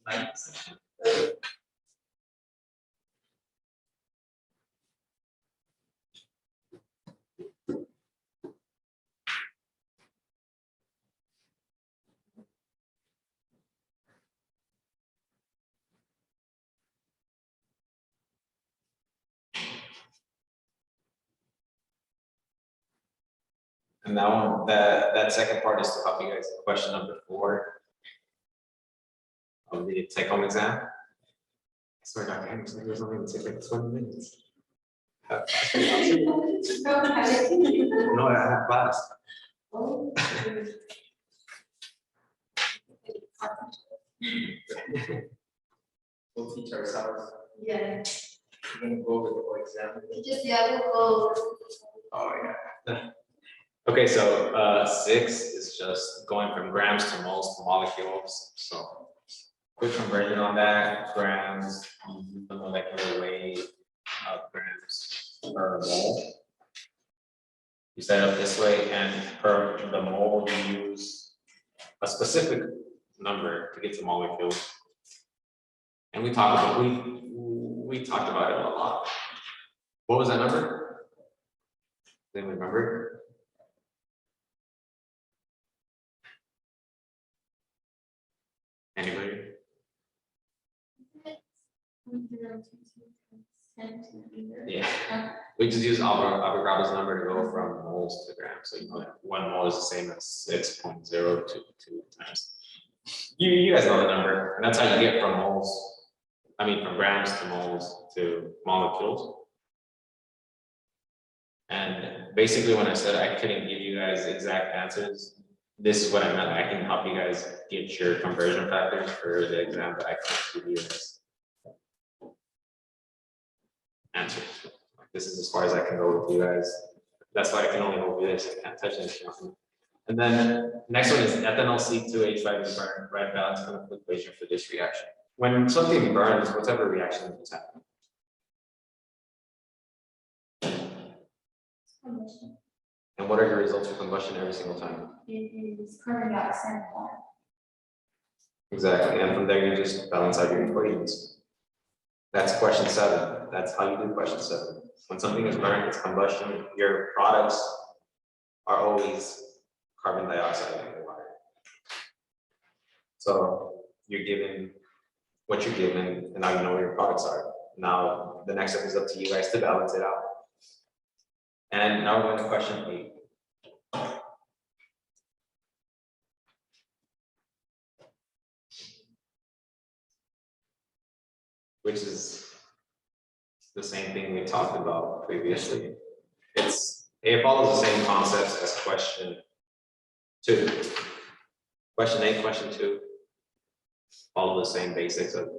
9%? And that one, that second part is to help you guys. Question number 4 of the take-home exam. I swear, Dr. Henderson, there's only going to take like 20 minutes. No, I have class. We'll teach ourselves. Yeah, We're gonna go over the whole exam. just the other goal. Oh, yeah. Okay, so 6 is just going from grams to moles to molecules. So quick conversion on that, grams, the molecular weight of grams per mole. You set it up this way, and per the mole, you use a specific number to get to molecules. And we talked about we talked about it a lot. What was that number? Does anyone remember? Anybody? Yeah. We just use Avogadro's number to go from moles to grams. So you know that 1 mole is the same as 6.022 times. You guys know the number, and that's how you get from moles. I mean, from grams to moles to molecules. And basically, when I said I couldn't give you guys exact answers, this is what I meant. I can help you guys get your conversion factors for the exam, but I can't give you guys answers. This is as far as I can go with you guys. That's why I can only go with this. I can't touch anything else. And then next one is ethanol C2H5 burn, right balance chemical equation for this reaction. When something burns, whatever reaction is happening. And what are your results of combustion every single time? It is carbon dioxide water. Exactly, and from there you just balance out your equations. That's question 7. That's how you do question 7. When something is burned, it's combustion. Your products are always carbon dioxide and water. So you're given what you're given, and now you know what your products are. Now the next step is up to you guys to balance it out. And now we're going to question 8. Which is the same thing we talked about previously. It follows the same concepts as question 2. Question 8, question 2 follow the same basics of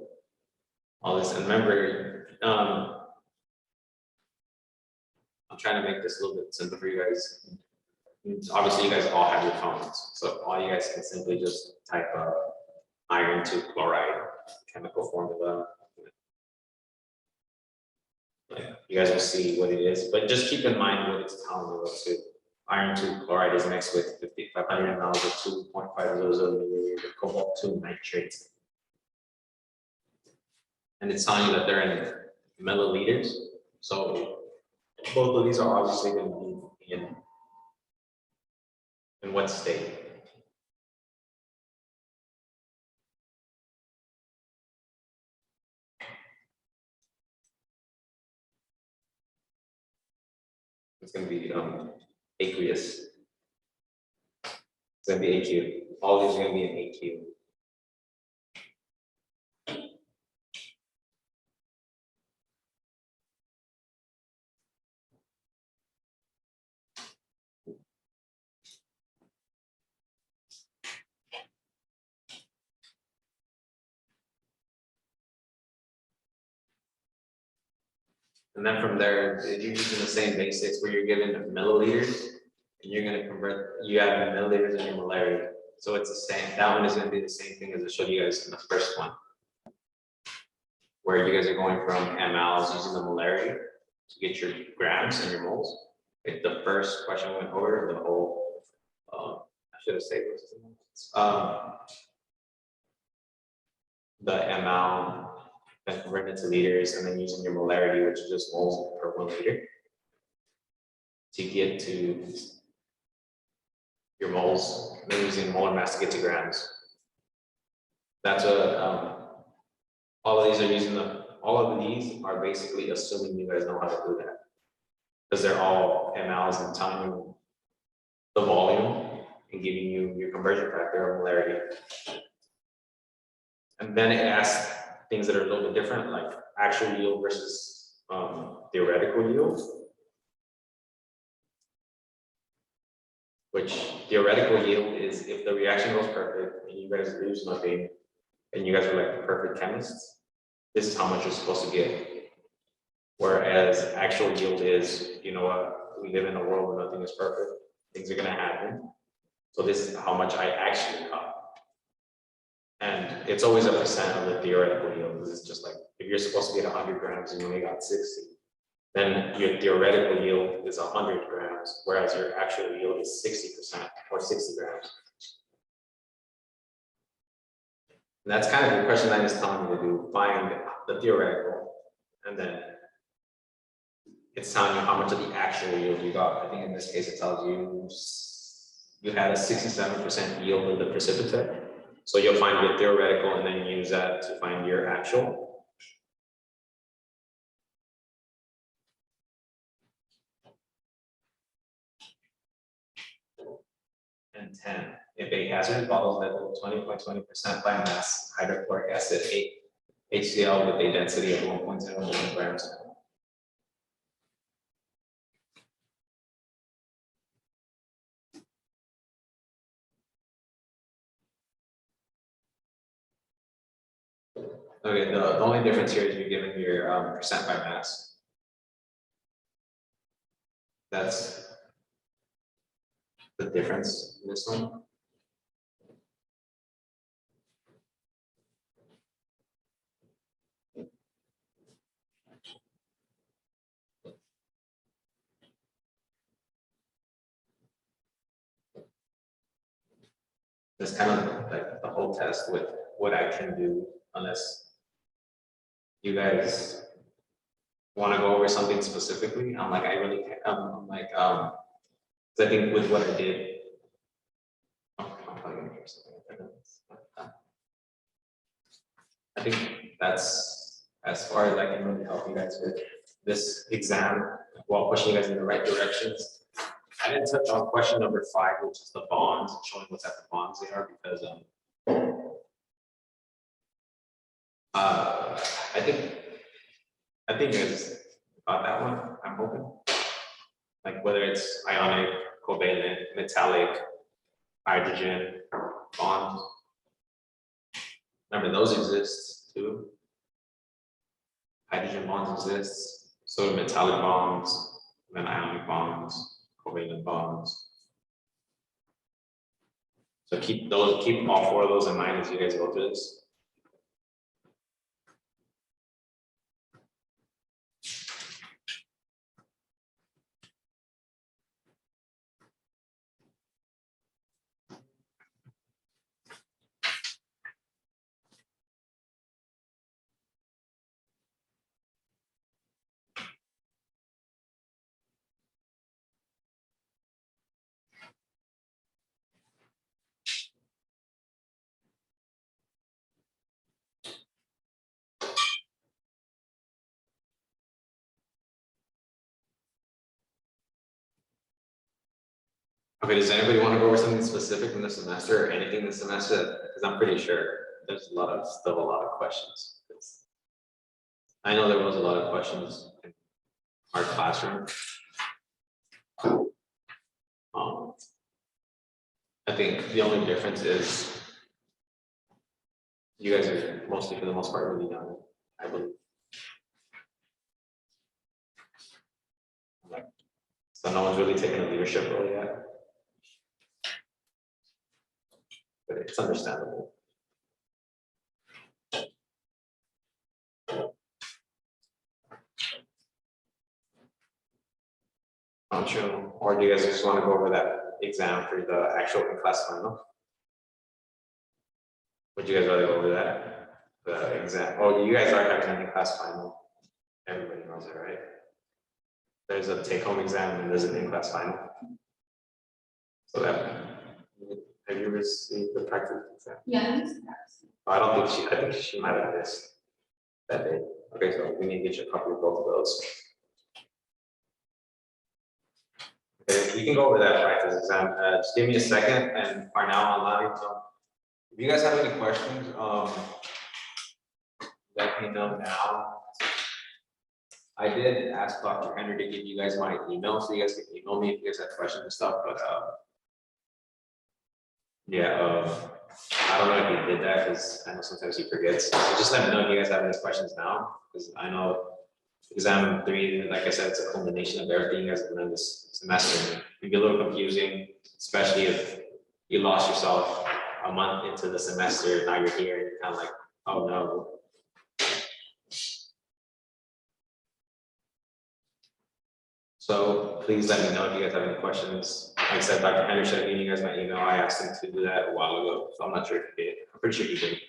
all this. And remember, I'm trying to make this a little bit simpler for you guys. Obviously, you guys all have your phones, so all you guys can simply just type iron 2 chloride chemical formula. You guys will see what it is, but just keep in mind what it's telling you. So iron 2 chloride is mixed with 500 mLs of 2.5 milliliters of cobalt 2 nitrate. And it's telling you that they're in milliliters. So both of these are obviously going to be in what state? It's going to be aqueous. It's going to be AQ. All these are going to be in AQ. And then from there, you're using the same basics where you're given milliliters, and you're going to convert, you have milliliters in your molarity. So it's the same, that one is going to be the same thing as I showed you guys in the first one, where you guys are going from mLs using the molarity to get your grams and your moles. If the first question went over the whole, I should have saved this. The amount and converted to liters, and then using your molarity, which is just moles per 1 liter, to get to your moles, and then using molar mass to get to grams. That's what all of these are using. All of these are basically assuming you guys know how to do that, because they're all mLs and telling you the volume and giving you your conversion factor or molarity. And then it asks things that are a little bit different, like actual yield versus theoretical yield. Which theoretical yield is if the reaction goes perfect and you guys lose nothing, and you guys are like the perfect chemists, this is how much you're supposed to get. Whereas actual yield is, you know what, we live in a world where nothing is perfect, things are gonna happen. So this is how much I actually got. And it's always a percent of the theoretical yield. This is just like, if you're supposed to get 100 grams and you only got 60, then your theoretical yield is 100 grams, whereas your actual yield is 60% or 60 grams. And that's kind of the question I was telling you to do, find the theoretical, and then it's telling you how much of the actual yield you got. I think in this case, it tells you you had a 67% yield of the precipitate. So you'll find your theoretical and then use that to find your actual. And 10, if a hazardous bottle level 20.20% by mass hydrochloric acid 8 HCl with a density of 1.01 grams. Okay, the only difference here is you're giving your percent by mass. That's the difference in this one. It's kind of like the whole test with what I can do, unless you guys want to go over something specifically. I'm like, I really can't, I'm like, 'cause I think with what I did, I'm probably gonna hear something. I think that's as far as I can really help you guys with this exam while pushing you guys in the right directions. I didn't touch on question number 5, which is the bonds, and showing what type of bonds they are, because I think it's about that one. I'm hoping, like whether it's ionic, covalent, metallic, hydrogen bonds. Remember, those exist too. Hydrogen bonds exist, so do metallic bonds, then ionic bonds, covalent bonds. So keep all 4 of those in mind as you guys go through this. Okay, does anybody want to go over something specific in the semester or anything this semester? Because I'm pretty sure there's still a lot of questions. I know there was a lot of questions in our classroom. I think the only difference is you guys are mostly, for the most part, really done, I believe. So no one's really taken a leadership role yet. But it's understandable. Functional, or do you guys just want to go over that exam for the actual in-class final? Would you guys rather go over that? The exam, oh, you guys are having an in-class final. Everybody knows it, right? There's a take-home exam and there's an in-class final. So that, have you received the practice exam? Yeah. Oh, I think she might have missed that day. Okay, so we need to get you a copy of both of those. Okay, you can go over that practice exam. Just give me a second, and for now online. If you guys have any questions, let me know now. I did ask Dr. Henry to give you guys my email, so you guys can email me if you guys have questions and stuff. But yeah, I don't know if he did that because I know sometimes he forgets. So just let me know if you guys have any questions now, because I know exam 3, like I said, it's a combination of everything you guys have learned this semester. It can be a little confusing, especially if you lost yourself a month into the semester. Now you're here, and you're kind of like, oh no. So please let me know if you guys have any questions. Like I said, Dr. Henry should have given you guys my email. I asked him to do that a while ago, so I'm not sure if he did. I'm pretty sure he did.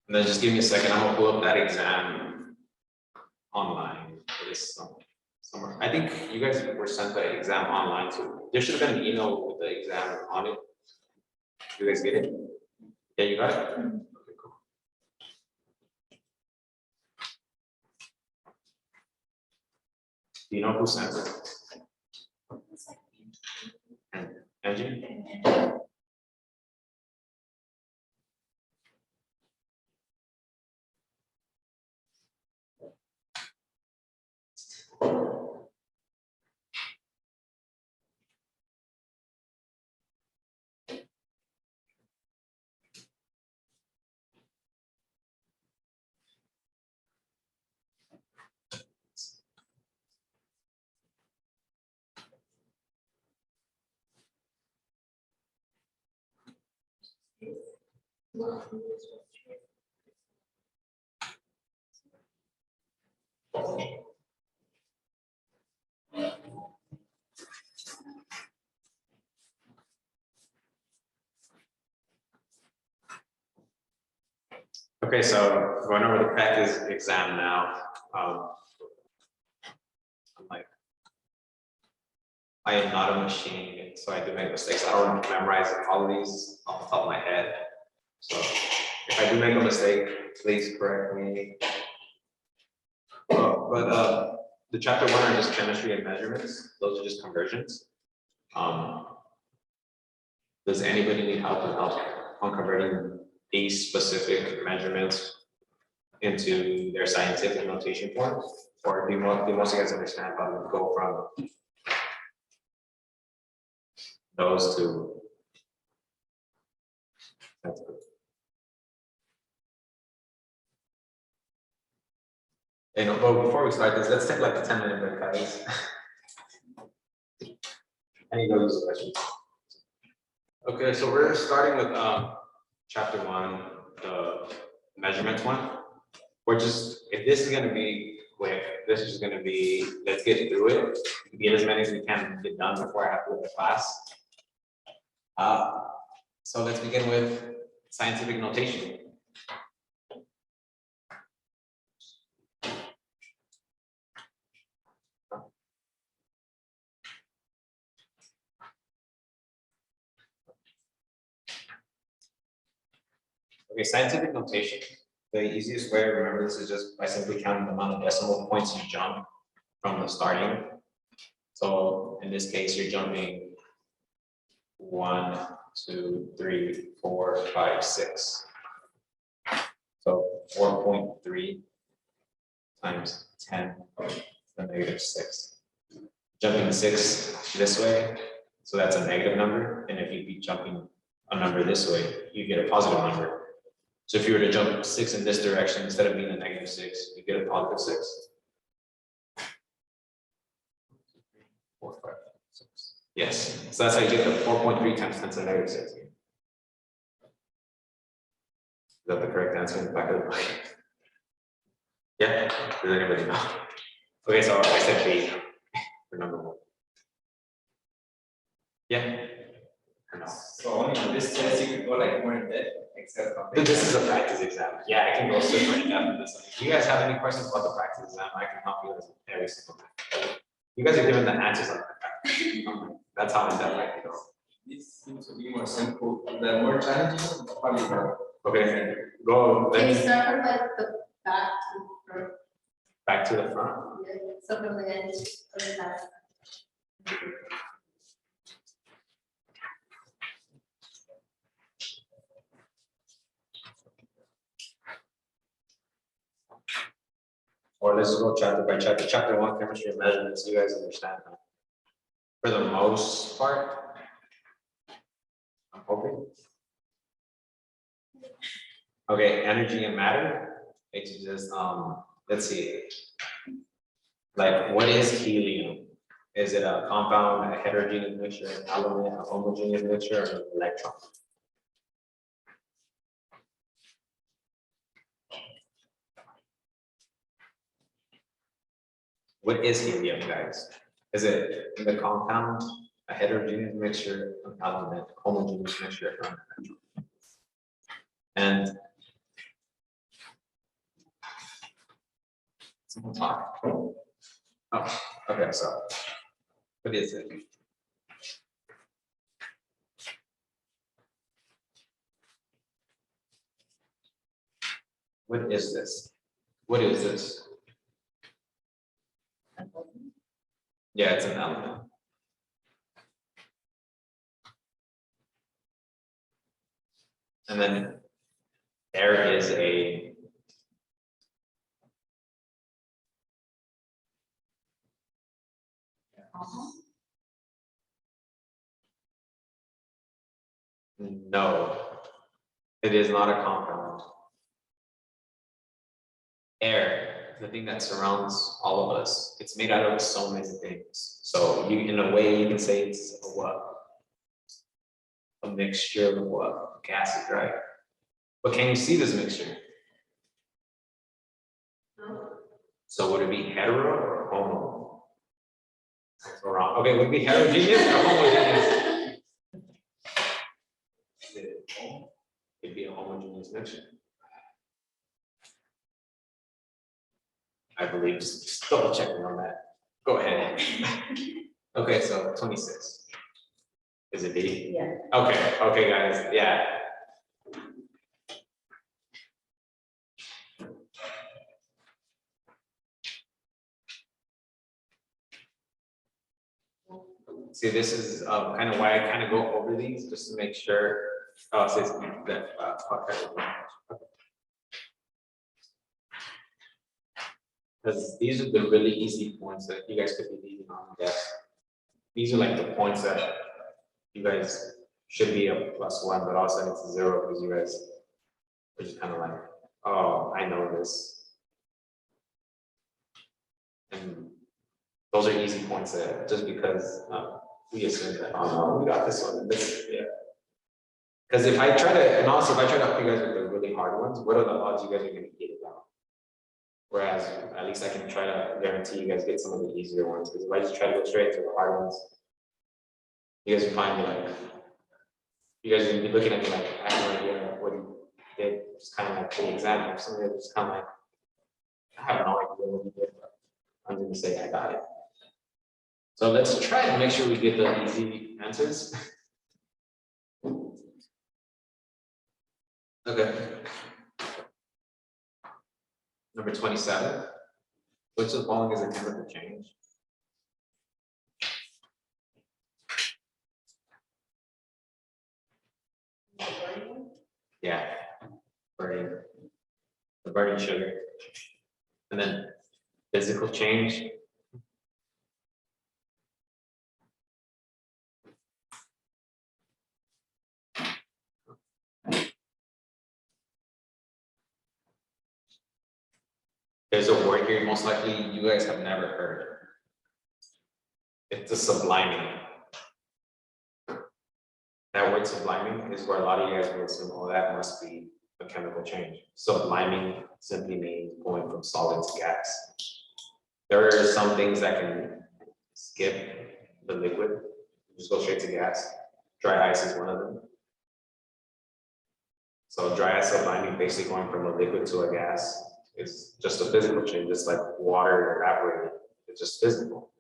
And then just give me a second. I'm gonna pull up that exam online for this summer. I think you guys were sent the exam online too. There should have been an email with the exam on it. You guys get it? Yeah, you got it? Okay, cool. Do you know who sent it? Angie? Okay, so going over the practice exam now. I'm like, I am not a machine, so I do make mistakes. I don't memorize all of these off the top of my head. So if I do make a mistake, please correct me. But the chapter 1 are just chemistry and measurements. Those are just conversions. Does anybody need help on converting these specific measurements into their scientific notation form? Or do most of you guys understand how to go from those to? That's good. And well, before we start this, let's take like a 10-minute break, guys. I need to go use the questions. Okay, so we're starting with chapter 1, the measurements one. We're just, if this is going to be quick, this is going to be, let's get through it, get as many as we can get done before I have to go to class. So let's begin with scientific notation. okay, scientific notation, the easiest way to remember this is just by simply counting the amount of decimal points you jump from the starting. So in this case, you're jumping 1, 2, 3, 4, 5, 6. So 4.3 times 10 to the negative 6. Jumping 6 this way, so that's a negative number. And if you be jumping a number this way, you get a positive number. So if you were to jump 6 in this direction, instead of being a negative 6, you get a positive 6. 4, 5, 6. Yes, so that's how you get the 4.3 times 10 to the negative 6. Is that the correct answer in the back of the book? Yeah, does anybody know? Okay, so I said B for number 1. Yeah. Or no? So only on this test you could go like more in depth, except on This is a practice exam. Yeah, I can go super in depth in this one. If you guys have any questions about the practice exam, I can help you with every single time. You guys are given the answers on the practice. That's how in depth I can go. This seems to be more simple. The more challenging, probably the Okay, go Can you then start from like the back to the front? back to the front. Yeah, so from the end to the back. Or let's go chapter by chapter. Chapter 1, chemistry and measurements. You guys understand that. For the most part, I'm hoping. Okay, energy and matter. It's just let's see. Like, what is helium? Is it a compound, a heterogeneous mixture, an element, a homogeneous mixture, or an electron? What is helium, guys? Is it the compound, a heterogeneous mixture, an element, homogeneous mixture, or an electron? And someone talk. Oh, okay, so what is it? What is this? What is this? Yeah, it's an element. And then there is a no, it is not a compound. Air, the thing that surrounds all of us, it's made out of so many things. So you, in a way, you can say it's a what? A mixture of what? Gases, right? But can you see this mixture? So would it be hetero or homo? We're wrong. Okay, would it be heterogeneous or homogeneous? It'd be a homogeneous mixture. I believe, just double checking on that. Go ahead. Okay, so 26. Is it B? Yeah. Okay, guys, yeah. See, this is kind of why I kind of go over these, just to make sure. Oh, it says that, okay. Because these are the really easy points that you guys could be leaving on the desk. These are like the points that you guys should be a +1, but all of a sudden it's a 0 because you guys are just kind of like, oh, I know this. And those are easy points that just because we assume that, oh no, we got this one and this, yeah. Because if I try to, and also if I try to help you guys with the really hard ones, what are the odds you guys are going to get it down? Whereas at least I can try to guarantee you guys get some of the easier ones. Because if I just try to go straight to the hard ones, you guys will find me like, you guys will be looking at me like, I have no idea what you did. It's kind of like the exam, or something that's kind of like, I have no idea what you did, but I'm going to say I got it. So let's try to make sure we get the easy answers. Okay. Number 27. Which of the following is a chemical change? Yeah, burning, the burning sugar. And then physical change. There's a word here, most likely you guys have never heard. It's the subliming. That word subliming is where a lot of you guys will assume, oh, that must be a chemical change. Subliming simply means going from solid to gas. There are some things that can skip the liquid, just go straight to gas. Dry ice is one of them. So dry ice subliming, basically going from a liquid to a gas, is just a physical change. It's like water evaporating. It's just physical.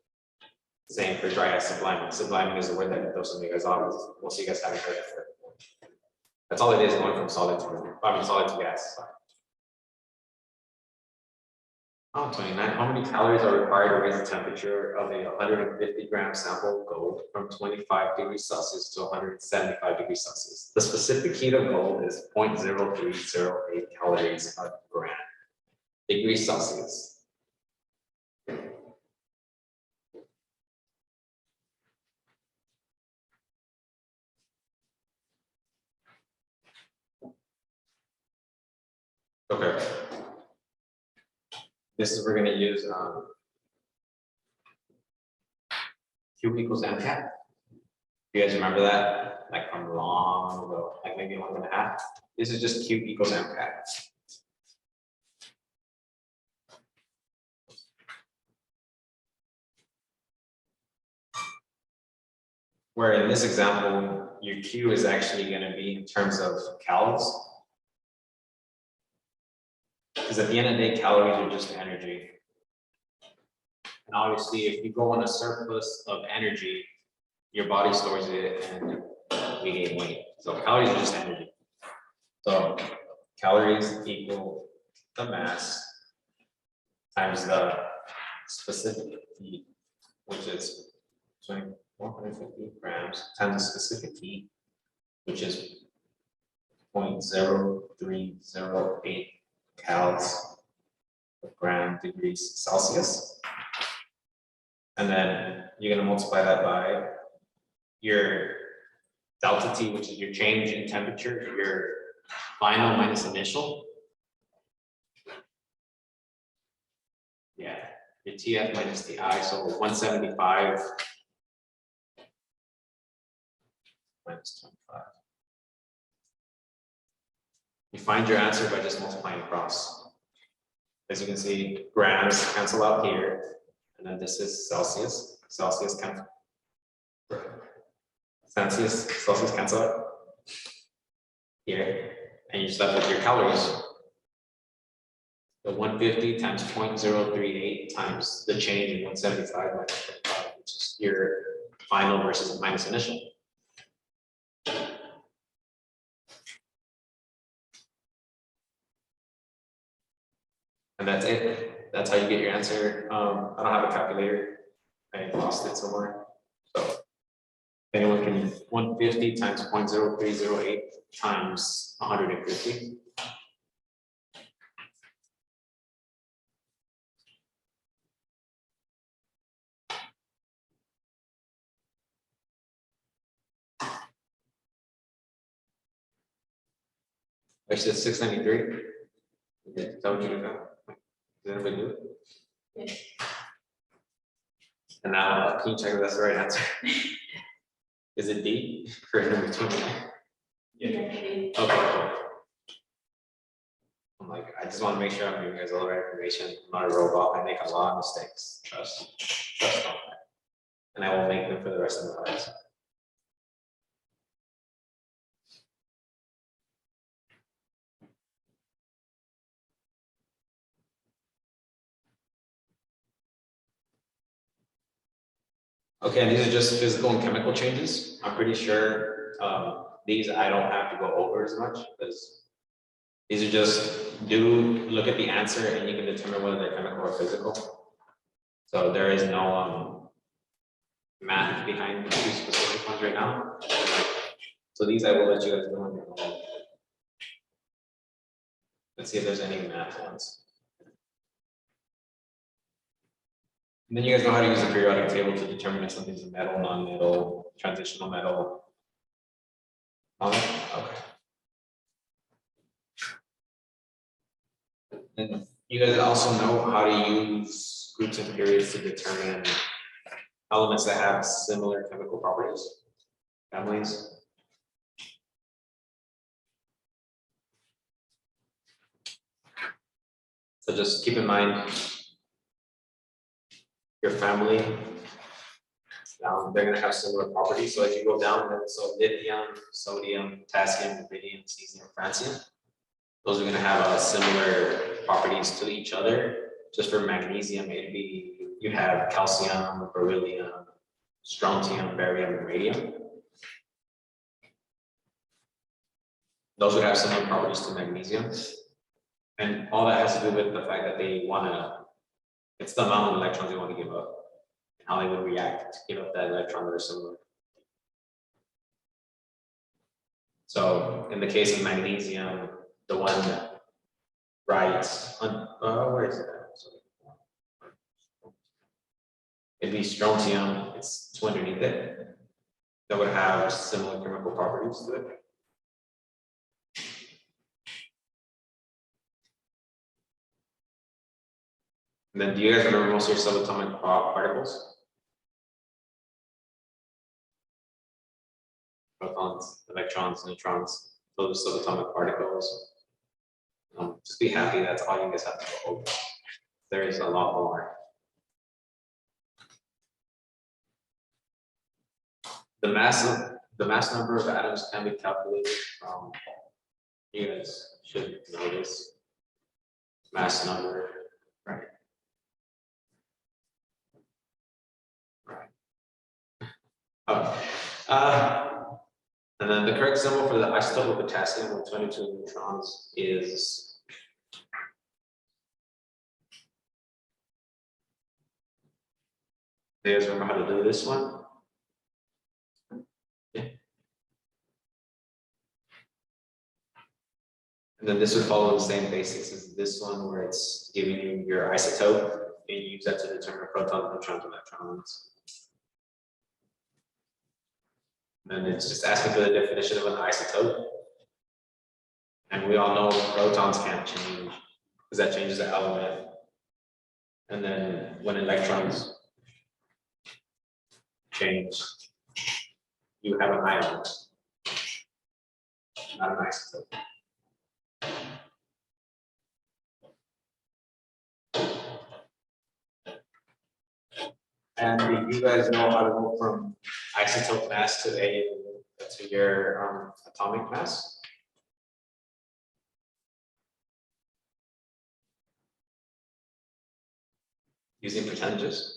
Same for dry ice subliming. Subliming is the word that those of you guys on. Most of you guys haven't heard it before. That's all it is, going from solid to solid to gas. Sorry. Oh, 29. How many calories are required to raise the temperature of a 150-gram sample of gold from 25 degrees Celsius to 175 degrees Celsius? The specific heat of gold is 0.0308 calories per gram. Degrees Celsius. Okay. This is, we're going to use Q equals MCAT. You guys remember that? Like from long ago, like maybe a month and a half. This is just Q equals MCAT. Where in this example, your Q is actually going to be in terms of calories. Because at the end of the day, calories are just energy. And obviously, if you go on a surplus of energy, your body stores it and we gain weight. So calories are just energy. So calories equal the mass times the specific heat, which is 150 grams, times the specific heat, which is 0.0308 calories per gram degrees Celsius. And then you're going to multiply that by your delta T, which is your change in temperature, your final minus initial. Yeah, your TF minus TI, so 175 minus 25. You find your answer by just multiplying across. As you can see, grams cancel out here, and then this is Celsius. Celsius cancel out here, and you're just left with your calories. The 150 times 0.038 times the change in 175 minus 25, which is your final versus minus initial. And that's it. That's how you get your answer. I don't have a calculator. I lost it somewhere. So if anyone can, 150 times 0.0308 times 150. Actually, it's 693. Is that what you got? Did anybody do it? Yes. And now, can you check if that's the right answer? Is it D for number 29? Yeah. Okay, cool. I'm like, I just want to make sure I'm giving you guys all the right information. I'm not a robot. I make a lot of mistakes. Trust on that. And I will make them for the rest of the class. Okay, and these are just physical and chemical changes. I'm pretty sure these I don't have to go over as much because these are just do look at the answer and you can determine whether they're chemical or physical. So there is no math behind these specific ones right now. So these I will let you guys know on your own. Let's see if there's any math ones. And then you guys know how to use the periodic table to determine if something's a metal, non-metal, transitional metal. All that? Okay. And you guys also know how to use groups and periods to determine elements that have similar chemical properties, families. So just keep in mind your family. They're going to have similar properties. So as you go down, so lithium, sodium, potassium, rubidium, cesium, francium, those are going to have similar properties to each other. Just for magnesium, it'd be you have calcium, beryllium, strontium, barium, and radium. Those would have similar properties to magnesium. And all that has to do with the fact that they want to, it's the amount of electrons they want to give up, and how they would react to give up that electron that are similar. So in the case of magnesium, the one that writes on, where is it? It'd be strontium, it's two underneath it, that would have similar chemical properties to it. And then do you guys remember most of your subatomic particles? Protons, electrons, neutrons, those are subatomic particles. Just be happy that's all you guys have to go over. There is a lot more. The mass number of atoms can be calculated from, you guys should know this. Mass number, right? And then the correct symbol for the isotope of potassium with 22 neutrons is you guys remember how to do this one? Yeah. And then this would follow the same basics as this one, where it's giving you your isotope, and you use that to determine protons, neutrons, electrons. And it's just asking for the definition of an isotope. And we all know protons can't change because that changes the element. And then when electrons change, you have an ion, not an isotope. And do you guys know how to go from isotope mass to your atomic mass? Using percentages?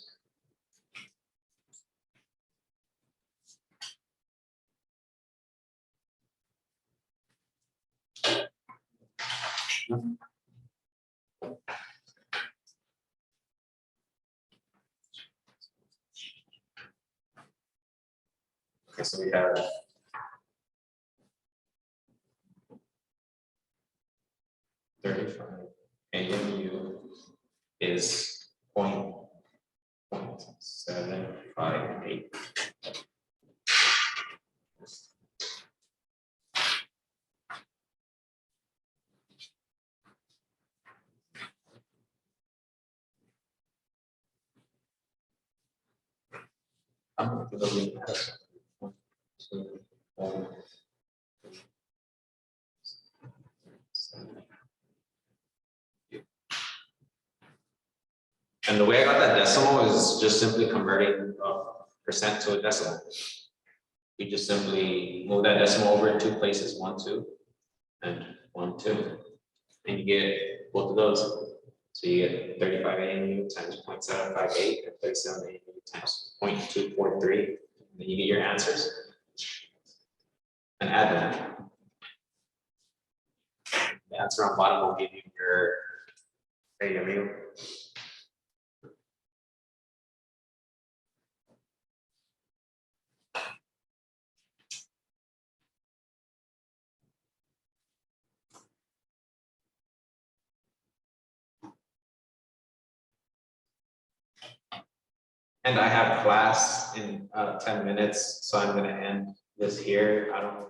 Okay, so we have AMU is 0.758. I'm going to go in as 1, 2, 4, 7. And the way I got that decimal is just simply converting percent to a decimal. You just simply move that decimal over in 2 places, 1, 2, and 1, 2, and you get both of those. So you get 35 AMU times 0.758 and 37 AMU times 0.243. And then you get your answers and add them. answer on bottom will give you your. Hey, amigo. And I have class in 10 minutes, so I'm gonna end this here. I don't know.